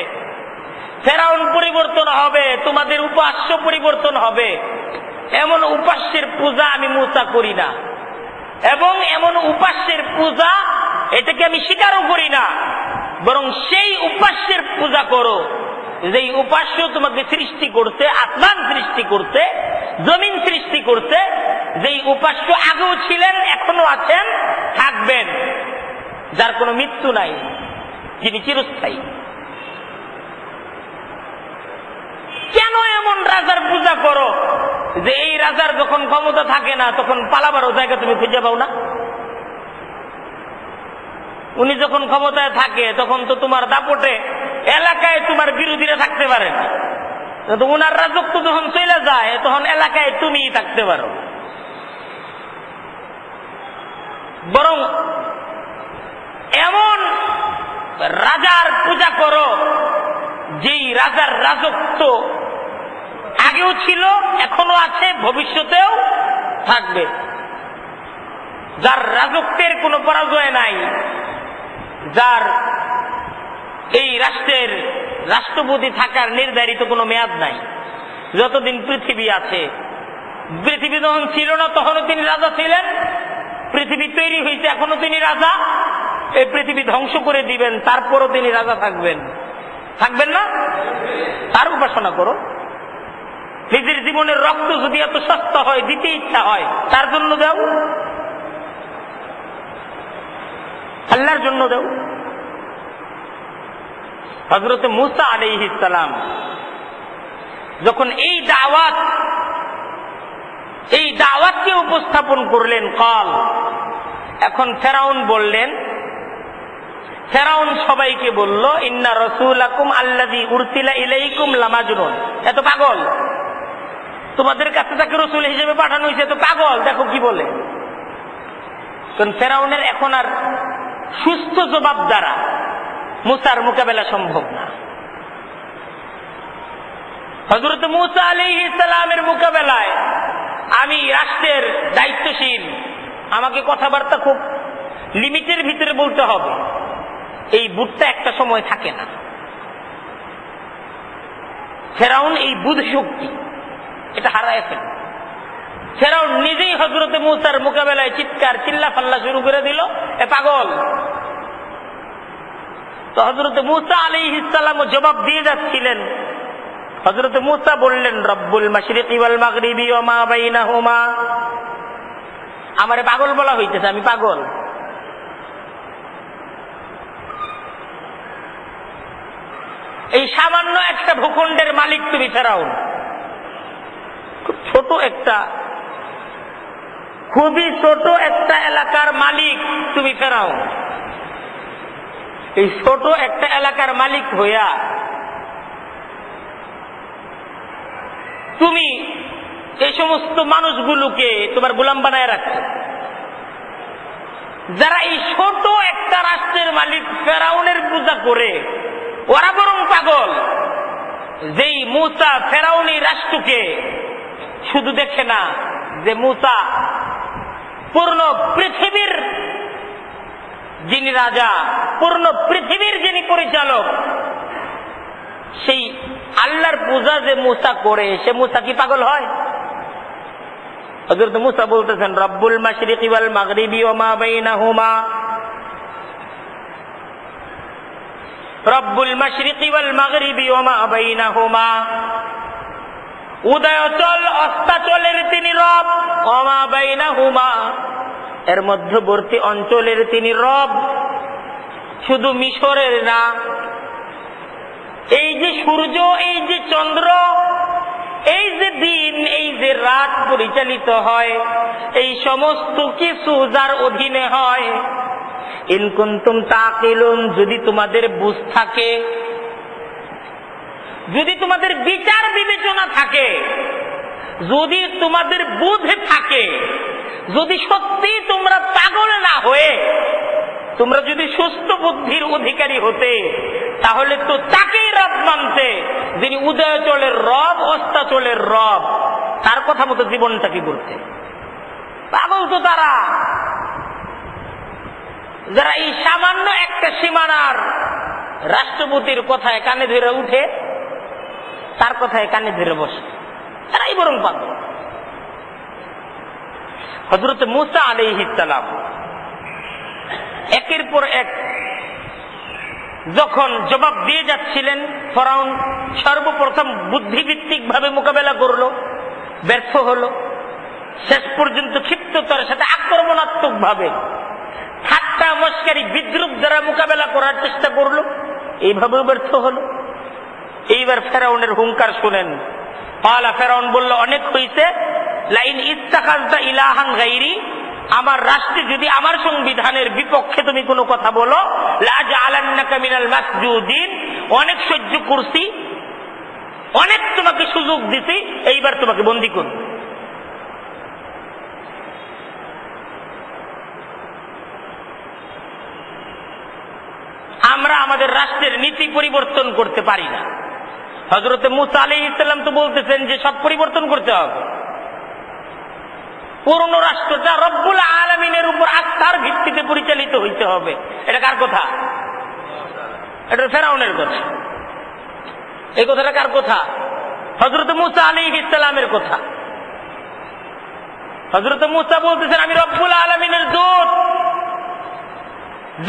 ফেরাউন পরিবর্তন হবে, তোমাদের উপাস্য পরিবর্তন হবে, এমন উপাস্যের পূজা আমি মূসা করি না, এবং এমন উপাস্যের পূজা এটাকে আমি স্বীকারও করি না, বরং সেই উপাস্যের পূজা করো যেই উপাস্য তোমাকে সৃষ্টি করতে, আসমান সৃষ্টি করতে, জমিন সৃষ্টি করতে, যেই উপাস্য আগেও ছিলেন, এখনো আছেন, থাকবেন, যার কোনো মৃত্যু নাই, যিনি চিরস্থায়ী। কেন এমন রাজার পূজা করো যে এই রাজার যখন ক্ষমতা থাকে না তখন পালাবারও জায়গা তুমি খুঁজে পাও না? উনি যখন ক্ষমতায় থাকে তখন তো তোমার দাপটে এলাকায় তোমার বিরোধীরা থাকতে পারে না, উনার রাজত্ব যখন চলে যায় তখন এলাকায় তুমি থাকতে পারো। বরং এমন রাজার পূজা করো যেই রাজার রাজত্ব আগেও ছিল, এখনো আছে, ভবিষ্যতেও থাকবে, যার রাজত্বের কোনো পরাজয় নাই, যার এই রাষ্ট্রের রাষ্ট্রপতি থাকার নির্ধারিত কোনো মেয়াদ নাই। যতদিন পৃথিবী আছে, পৃথিবী যখন ছিল না তখনও তিনি রাজা ছিলেন, পৃথিবী তৈরি হয়েছে এখনো তিনি রাজা, এই পৃথিবী ধ্বংস করে দিবেন তারপরও তিনি রাজা থাকবেন। থাকবেন না? তার উপাসনা করো। নিজের জীবনের রক্ত যদি এত সস্তা হয়, দিতে ইচ্ছা হয়, তার জন্য দাও, আল্লাহর জন্য দাও। হযরত মূসা আলাইহিস সালাম যখন এই দাওয়াতকে উপস্থাপন করলেন, কাল, এখন ফেরাউন বললেন, ফেরাউন সবাইকে বলল, ইন্না রাসূলাকুম আল্লাযী উরসিলা ইলাইকুম লামাজনুন, এত পাগল, তোমাদের কাছে তাকে রাসূল হিসেবে পাঠানো হয়েছে, এত পাগল, দেখো কি বলে। কারণ ফেরাউনের এখন আর সুস্থ জবাব দ্বারা মূসার মোকাবেলা সম্ভব না। হযরত মূসা আলাইহিস সালামের মোকাবেলায় আমি রাষ্ট্রের দায়িত্বশীল, আমাকে কথাবার্তা খুব লিমিটের ভিতরে বলতে হবে, এই বুদ্ধটা একটা সময় থাকে না। ফেরাউন এই বুধ শক্তি এটা হারায় ফেলে। ফেরাউন নিজেই হযরত মূসার মোকাবেলায় চিৎকার চিল্লা ফাল্লা শুরু করে দিল, এ পাগল। তো হযরত মূসা আলাইহিস সালাম জবাব দিয়ে যাচ্ছিলেন। হযরত মূসা বললেন, রব্বুল মাশরিকি ওয়াল মাগরিবি ওয়া মা বাইনাহুমা, আমারে পাগল বলা হইতেছে, আমি পাগল। এই সামান্য একটা ভূখণ্ডের মালিক তুমি ফেরাউন, খুব ছোট একটা, খুবই ছোট একটা এলাকার মালিক তুমি ফেরাউন। এই ছোট একটা এলাকার মালিক হইয়া তুমি এই সমস্ত মানুষগুলোকে তোমার গোলাম বানায় রাখছো, যারা এই ছোট একটা রাষ্ট্রের মালিক ফেরাউনের পূজা করে, ওরা বরং পাগল। যেই মূসা ফেরাউনি রাষ্ট্রকে শুধু দেখে না, যে মূসা পূর্ণ পৃথিবীর যিনি রাজা, পূর্ণ পৃথিবীর যিনি পরিচালক, সেই আল্লাহর পূজা যে মূসা করে, সে মূসা কি পাগল হয়? হযরত মূসা বলতেছেন, রব্বুল মাশরিকি ওয়াল মাগরিবি ওয়া মা বাইনাহুমা, রব্বুল মাশরিকি ওয়াল মাগরিবি ওয়া মা বাইনাহুমা, উদয়াচল অস্তাচলের তিনি রব, ওয়া মা বাইনাহুমা, এর মধ্যবর্তী অঞ্চলের তিনি রব। শুধু মিশরের না, এই যে সূর্য, এই যে চন্দ্র, এই যে দিন, এই যে রাত পরিচালিত হয়, এই সমস্ত কিছু যার অধীনে হয়। ইন কুনতুম তাকিলুন, যদি তোমাদের বুঝ থাকে, যদি তোমাদের বিচার বিবেচনা থাকে, যদি তোমাদের বুদ্ধি থাকে, যদি সত্যি তোমরা পাগল না হয়ে তোমরা যদি সুস্থ বুদ্ধির অধিকারী হতে, তাহলে তো তাকেই রব মানতে যিনি উদয়াচলের রব, অস্তাচলের রব, তার কথা মতো জীবনটাকে করতে। পাগল তো তারা যারা এই সামান্য একটা সীমানার রাষ্ট্রপতির কথায় কানে ধরে উঠে, তার কথায় কানে ধরে বসে, তারাই বরং পাগল। হযরত মূসা আলাইহিস সালাম একের পর এক যখন জবাব দিয়ে যাচ্ছিলেন, ফেরাউন সর্বপ্রথম বুদ্ধিভিত্তিক ভাবে মোকাবেলা করলো, ব্যর্থ হলো। শেষ পর্যন্ত ক্ষিপ্ততার সাথে আক্রমণাত্মক ভাবে ঠাট্টা মস্কারি বিদ্রুপ দ্বারা মোকাবেলা করার চেষ্টা করলো, এইভাবেও ব্যর্থ হলো। এইবার ফেরাউনের হুঙ্কার শুনেন। পালা ফেরাউন বলল, অনেক হইছে, লাইন ইত্তাখাযতা ইলাহান গায়রি, আমার রাষ্ট্রে যদি আমার সংবিধানের বিপক্ষে তুমি কোনো কথা বলো, লা জাআলান্নাকা মিনাল মাসজুদিন, অনেক সহ্য করছি, অনেক তোমাকে সুযোগ দিছি, এইবার তোমাকে বন্দী করব। আমরা আমাদের রাষ্ট্রের নীতি পরিবর্তন করতে পারি না। হযরত মূসা আলাইহিস সালাম তো বলতেছেন যে সব পরিবর্তন করতে হবে। পুরনো রাষ্ট্রটা রব্বুল আলামিনের উপর আস্থার ভিত্তিতে পরিচালিত হইতে হবে। এটা কার কথা? এটা ফেরাউনের কথা। এই কথাটা কার কথা? হযরত মূসা আলাইহিস সালামের কথা। হযরত মূসা বলতেছেন, আমি রব্বুল আলামিনের দূত,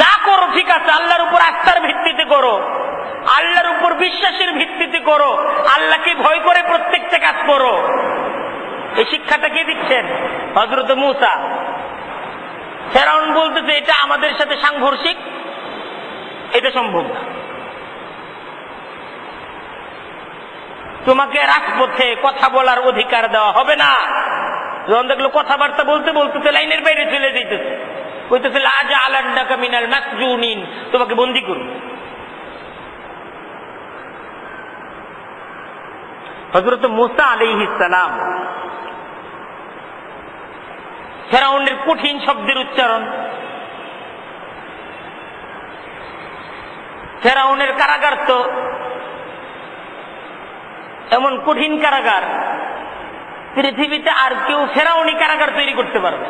যা করো ঠিক আছে, আল্লাহর উপর আস্থার ভিত্তিতে করো, আল্লাহর উপর বিশ্বাসের ভিত্তিতে করো, আল্লাহকে ভয় করে প্রত্যেকটা কাজ করো। এই শিক্ষাটা কে দিচ্ছেন? হযরত মূসা। ফেরাউন বলতেছে এটা আমাদের সাথে সাংঘর্ষিক, এটা সম্ভব না। তোমাকে রাজপথে কথা বলার অধিকার দেওয়া হবে না। যখন দেখলো কথাবার্তা বলতে বলতেছে লাইনের বাইরে চলে যেতেছে, কইতেছে লা জাআলান্নাকা মিনাল মাসজুনিন, তোমাকে বন্দী করব। হযরত মূসা আলাইহিস সালাম ফেরাউনের কঠিন শব্দের উচ্চারণ, ফেরাউনের কারাগার তো এমন কঠিন কারাগার, পৃথিবীতে আর কেউ ফেরাউনি কারাগার তৈরি করতে পারবে।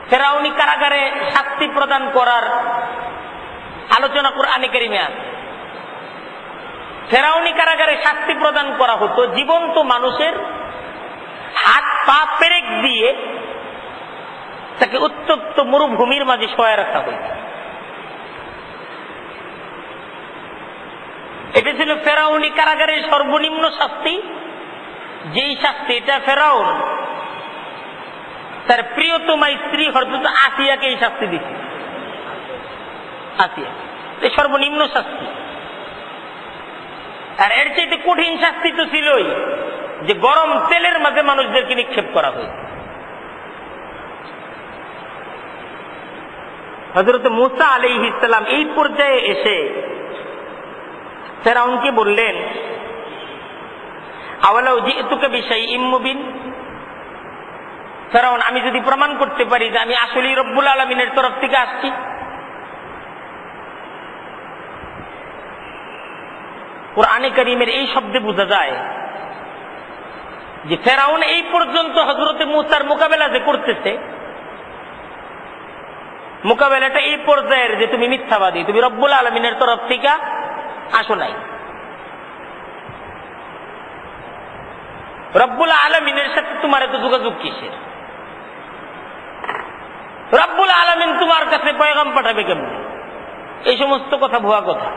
ফেরাউনি কারাগারে শাস্তি প্রদান করার আলোচনা কোরআনে কারিমে আছে। ফেরাউনি কারাগারে শাস্তি প্রদান করা হতো জীবন্ত মানুষের হাত পা পেরেক দিয়ে তাকে উত্তপ্ত মরুভূমির মাঝে শোয়া রাখা হইত। এটা ছিল ফেরাউনি কারাগারের সর্বনিম্ন শাস্তি। যেই শাস্তি এটা ফেরাউন তার প্রিয়তমা স্ত্রী হযরত আসিয়াকে এই শাস্তি দিচ্ছে। আসিয়া এই সর্বনিম্ন শাস্তি। আর এর চাইতে কঠিন শাস্তি তো ছিলই, যে গরম তেলের মাঝে মানুষদেরকে নিক্ষেপ করা হয়েছে। হযরত মূসা আলাইহিস সালাম এই পর্যায়ে এসে ফেরাউনকে বললেন, আওয়ালাউ জিতুকা বিশাইইম মুবিন, ফেরাউন আমি যদি প্রমাণ করতে পারি যে আমি আসলেই রব্বুল আলামিনের তরফ থেকে আসছি। কোরআনে কারীমের এই শব্দে বোঝা যায় যে ফেরাউন এই পর্যন্ত হযরত মূসার মোকাবেলা যে করতেছে, মোকাবেলাটা এই পর্যায়ের যে তুমি মিথ্যাবাদী, তুমি রব্বুল আলামিনের তরফ থেকে আসো নাই। রব্বুল আলামিনের সাথে তোমার এত যোগাযোগ কিসের? রব্বুল আলামিন তোমার কাছে পয়গাম পাঠাবে কেমন? এই সমস্ত কথা ভুয়া কথা।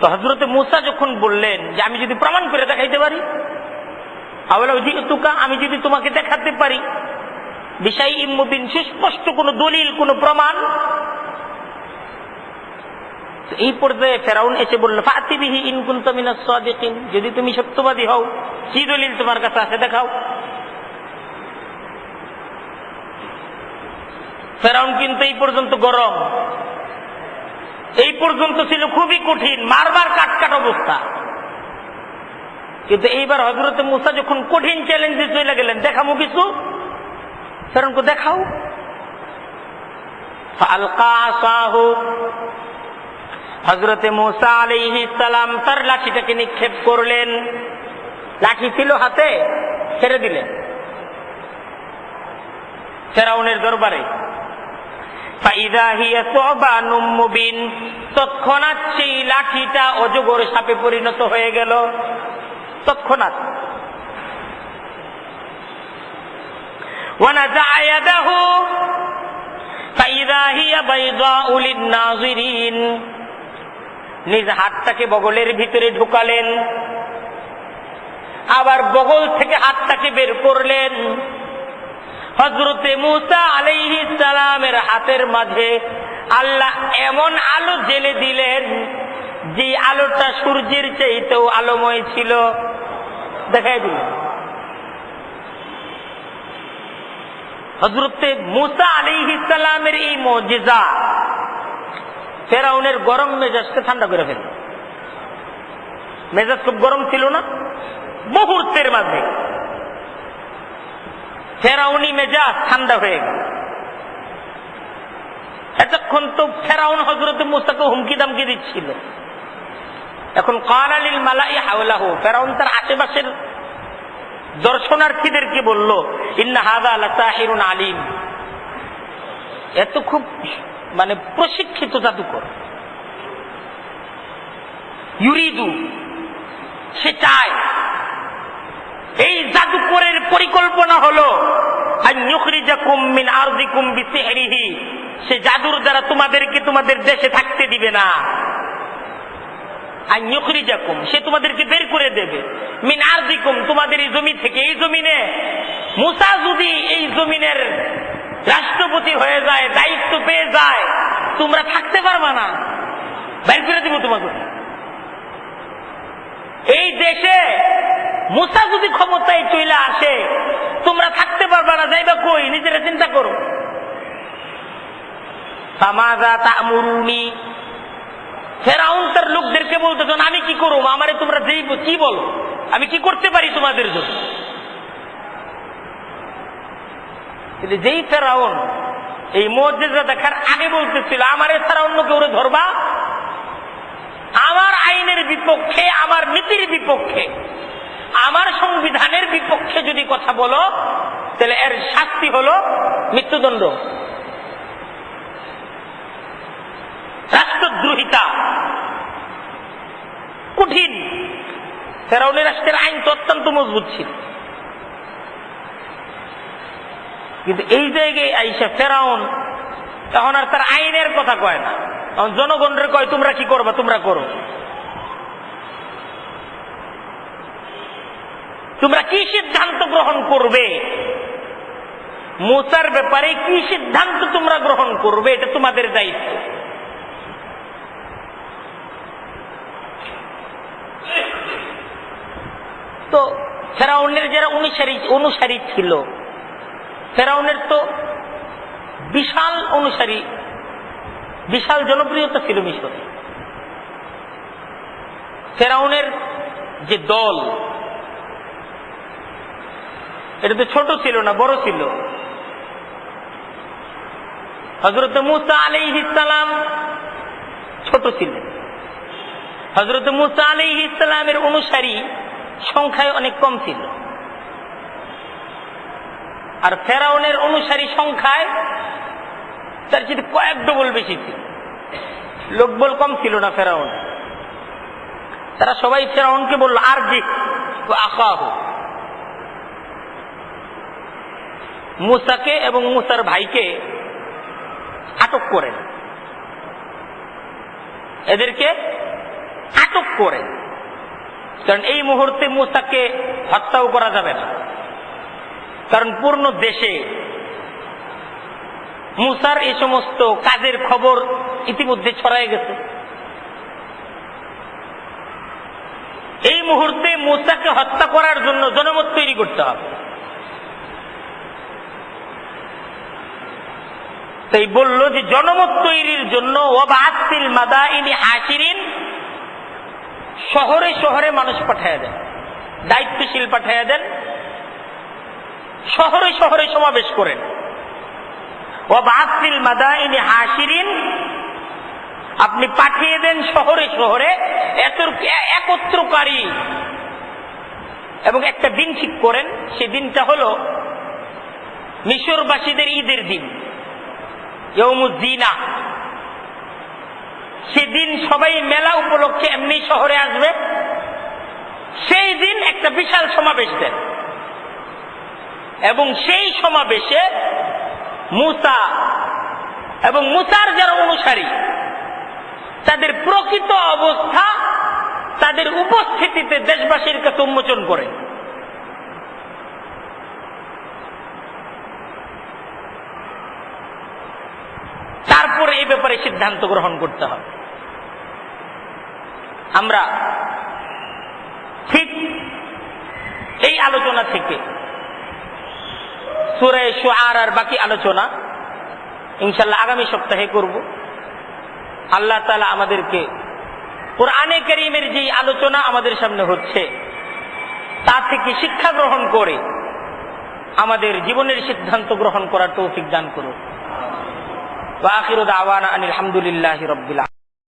তো হযরত মূসা যখন বললেন যে আমি যদি প্রমাণ করে দেখাইতে পারি, আমি যদি তোমাকে দেখাতে পারি বিশাইইম মুবিন, সুস্পষ্ট কোন দলিল, কোন প্রমাণ। এই পর্যায়ে ফেরাউন এসে বলল, ফাতি বিহি ইন কুনতা মিনাস সাদিকিন, যদি তুমি সত্যবাদী হও, কি দলিল তোমার কাছে আছে দেখাও। ফেরাউন কিন্তু এই পর্যন্ত গরম, এই পর্যন্ত ছিল খুবই কঠিন, মারবার কাটকাট অবস্থা। কিন্তু এইবার হযরত মূসা যখন কঠিন চ্যালেঞ্জে চলে গেলেন, দেখামো কিছু, ফেরাউনকে দেখাও। ফালকা আসাহু, হযরত মূসা আলাইহিস সালাম তার লাঠিটাকে নিক্ষেপ করলেন। লাঠি ছিল হাতে, ছেড়ে দিলেন ফেরাউনের দরবারে। ফাইযা হিয়া সুবানুম মুবিন, তৎক্ষণাৎ সেই লাঠিটা অজগর সাপে পরিণত হয়ে গেল। তৎক্ষণাৎ। ওয়ানাযা ইয়াদাহু ফাইযা হিয়া বাইদাউ লিন-নাযিরিন, নিজ হাতটাকে বগলের ভিতরে ঢুকালেন, আবার বগল থেকে হাতটাকে বের করলেন। হযরতে মূসা আলাইহিস সালামের হাতের মাঝে আল্লাহ এমন আলো জ্বেলে দিলেন যে আলোটা সূর্যের চাইতেও আলোময় ছিল। দেখাই দিলেন হযরতে মূসা আলাইহিস সালামের এই মুজিজা ফেরাউনের গরম মেজাজকে ঠান্ডা করে ফেলল। মেজাজ খুব গরম ছিল না, মুহূর্তের মাঝে ফেরাউনি মেজাজ ঠান্ডা হয়ে গেল। এতক্ষণ তো ফেরাউন হযরত মূসাকে হুমকি দামকি দিচ্ছিল, এখন ক্বালা লিল মালাই হাওলাহু, ফেরাউন তার আশেপাশের দর্শনার্থীদেরকে বলল, ইন্না হাযা লাসাহিরুন আলিম, এত খুব প্রশিক্ষিত জাদুকর। ইউরিদু, সে চায়, এই জাদুকরের পরিকল্পনা হলো আন ইউখরিজাকুম মিন আরদিকুম বিসিহরিহি, সে জাদুর দ্বারা তোমাদেরকে তোমাদের দেশে থাকতে দিবে না। আন ইউখরিজাকুম, সে তোমাদেরকে বের করে দেবে, মিন আরদিকুম, তোমাদের এই জমি থেকে। এই জমিনে মুসা যদি এই জমিনের রাষ্ট্রপতি হয়ে যায়, দায়িত্ব পেয়ে যায়, তোমরা থাকতে পারবা না, বের করে দিব তোমাকে। এই দেশে মুসা যদি ক্ষমতায় চলে আসে, তোমরা থাকতে পারবা না, যাইবা কই? নিজেরা চিন্তা করো। ফামাযা তা'মুরুনি, ফেরাউন তার লোকদেরকে বলতেছেন, আমি কি করব? আমারে তোমরা কি বলো, আমি কি করতে পারি তোমাদের জন্য? যেই ফেরাউন এই মুজিজা দেখার আগে বলতেছিল, আমারে ছাড়া অন্য কেউ ধরবা, আমার আইনের বিপক্ষে, আমার নীতির বিপক্ষে, আমার সংবিধানের বিপক্ষে যদি কথা বলো, তাহলে এর শাস্তি হলো মৃত্যুদণ্ড, রাষ্ট্রদ্রোহিতা, কঠিন। ফেরাউনের রাষ্ট্রের আইন তো অত্যন্ত মজবুত ছিল, কিন্তু এই জায়গায় আইসা ফেরাউন তখন আর তার আইনের কথা কয় না, তখন জনগণের কয়, তোমরা কি করবা, তোমরা করো, তোমরা কি সিদ্ধান্ত গ্রহণ করবে, মুসার ব্যাপারে কি সিদ্ধান্ত তোমরা গ্রহণ করবে, এটা তোমাদের দায়িত্ব। তো ফেরাউনের যারা অনুসারী ছিল, ফেরাউনের তো বিশাল অনুসারী, বিশাল জনপ্রিয়তা ছিল মিশরে। ফেরাউনের যে দল, এটা তো ছোট ছিল না, বড় ছিল। হযরত মূসা আলাইহিস সালাম ছোট ছিলেন। হযরত মূসা আলাইহিস সালামের অনুসারী সংখ্যায় অনেক কম ছিল, আর ফেরাউনের অনুসারী সংখ্যায় তার চেয়ে কয়েক ডবল বেশি ছিল। লোকবল কম ছিল না ফেরাউন। তারা সবাই ফেরাউনকে বলল, আরজি আখাহু, মূসাকে এবং মূসার ভাইকে আটক করেন, এদেরকে আটক করেন, কারণ এই মুহূর্তে মূসাকে হত্যাও করা যাবে না, কারণ পূর্ণ দেশে মূসার এই সমস্ত কাজের খবর ইতিমধ্যে ছড়ায় গেছে। এই মুহূর্তে মূসাকে হত্যা করার জন্য জনমত তৈরি করতে হবে। তাই বলল যে জনমত তৈরির জন্য ওয়াবাসিল মাদাইনি হাশিরিন, শহরে শহরে মানুষ পাঠায়া দেন, দায়িত্বশীল পাঠায়া দেন, শহরে শহরে সমাবেশ করেন। ওয়াবাসিল মাদাইনি হাশিরিন, আপনি পাঠিয়ে দেন শহরে শহরে একত্রকারী, এবং একটা দিন ঠিক করেন। সে দিনটা হলো মিশরবাসীদের ঈদের দিন, ইয়ৌমুজ্জিনা। সেদিন সবাই মেলা উপলক্ষে এমনি শহরে আসবে, সেই দিন একটা বিশাল সমাবেশ দেন, এবং সেই সমাবেশে মূসা এবং মূসার যারা অনুসারী তাদের প্রকৃত অবস্থা তাদের উপস্থিতিতে দেশবাসীর কাছে উন্মোচন করে। তারপরে এই ব্যাপারে সিদ্ধান্ত গ্রহণ করতে হবে। আমরা ঠিক এই আলোচনা থেকে সূরা শুআরার বাকি আলোচনা ইনশাআল্লাহ আগামী সপ্তাহে করব। আল্লাহ তাআলা আমাদেরকে কোরআনে কারীমের যে আলোচনা আমাদের সামনে হচ্ছে তা থেকে শিক্ষা গ্রহণ করে আমাদের জীবনের সিদ্ধান্ত গ্রহণ করার তৌফিক দান করুন। ওয়া আখিরু দাওয়ানা আনিল হামদুলিল্লাহি রাব্বিল আলামিন।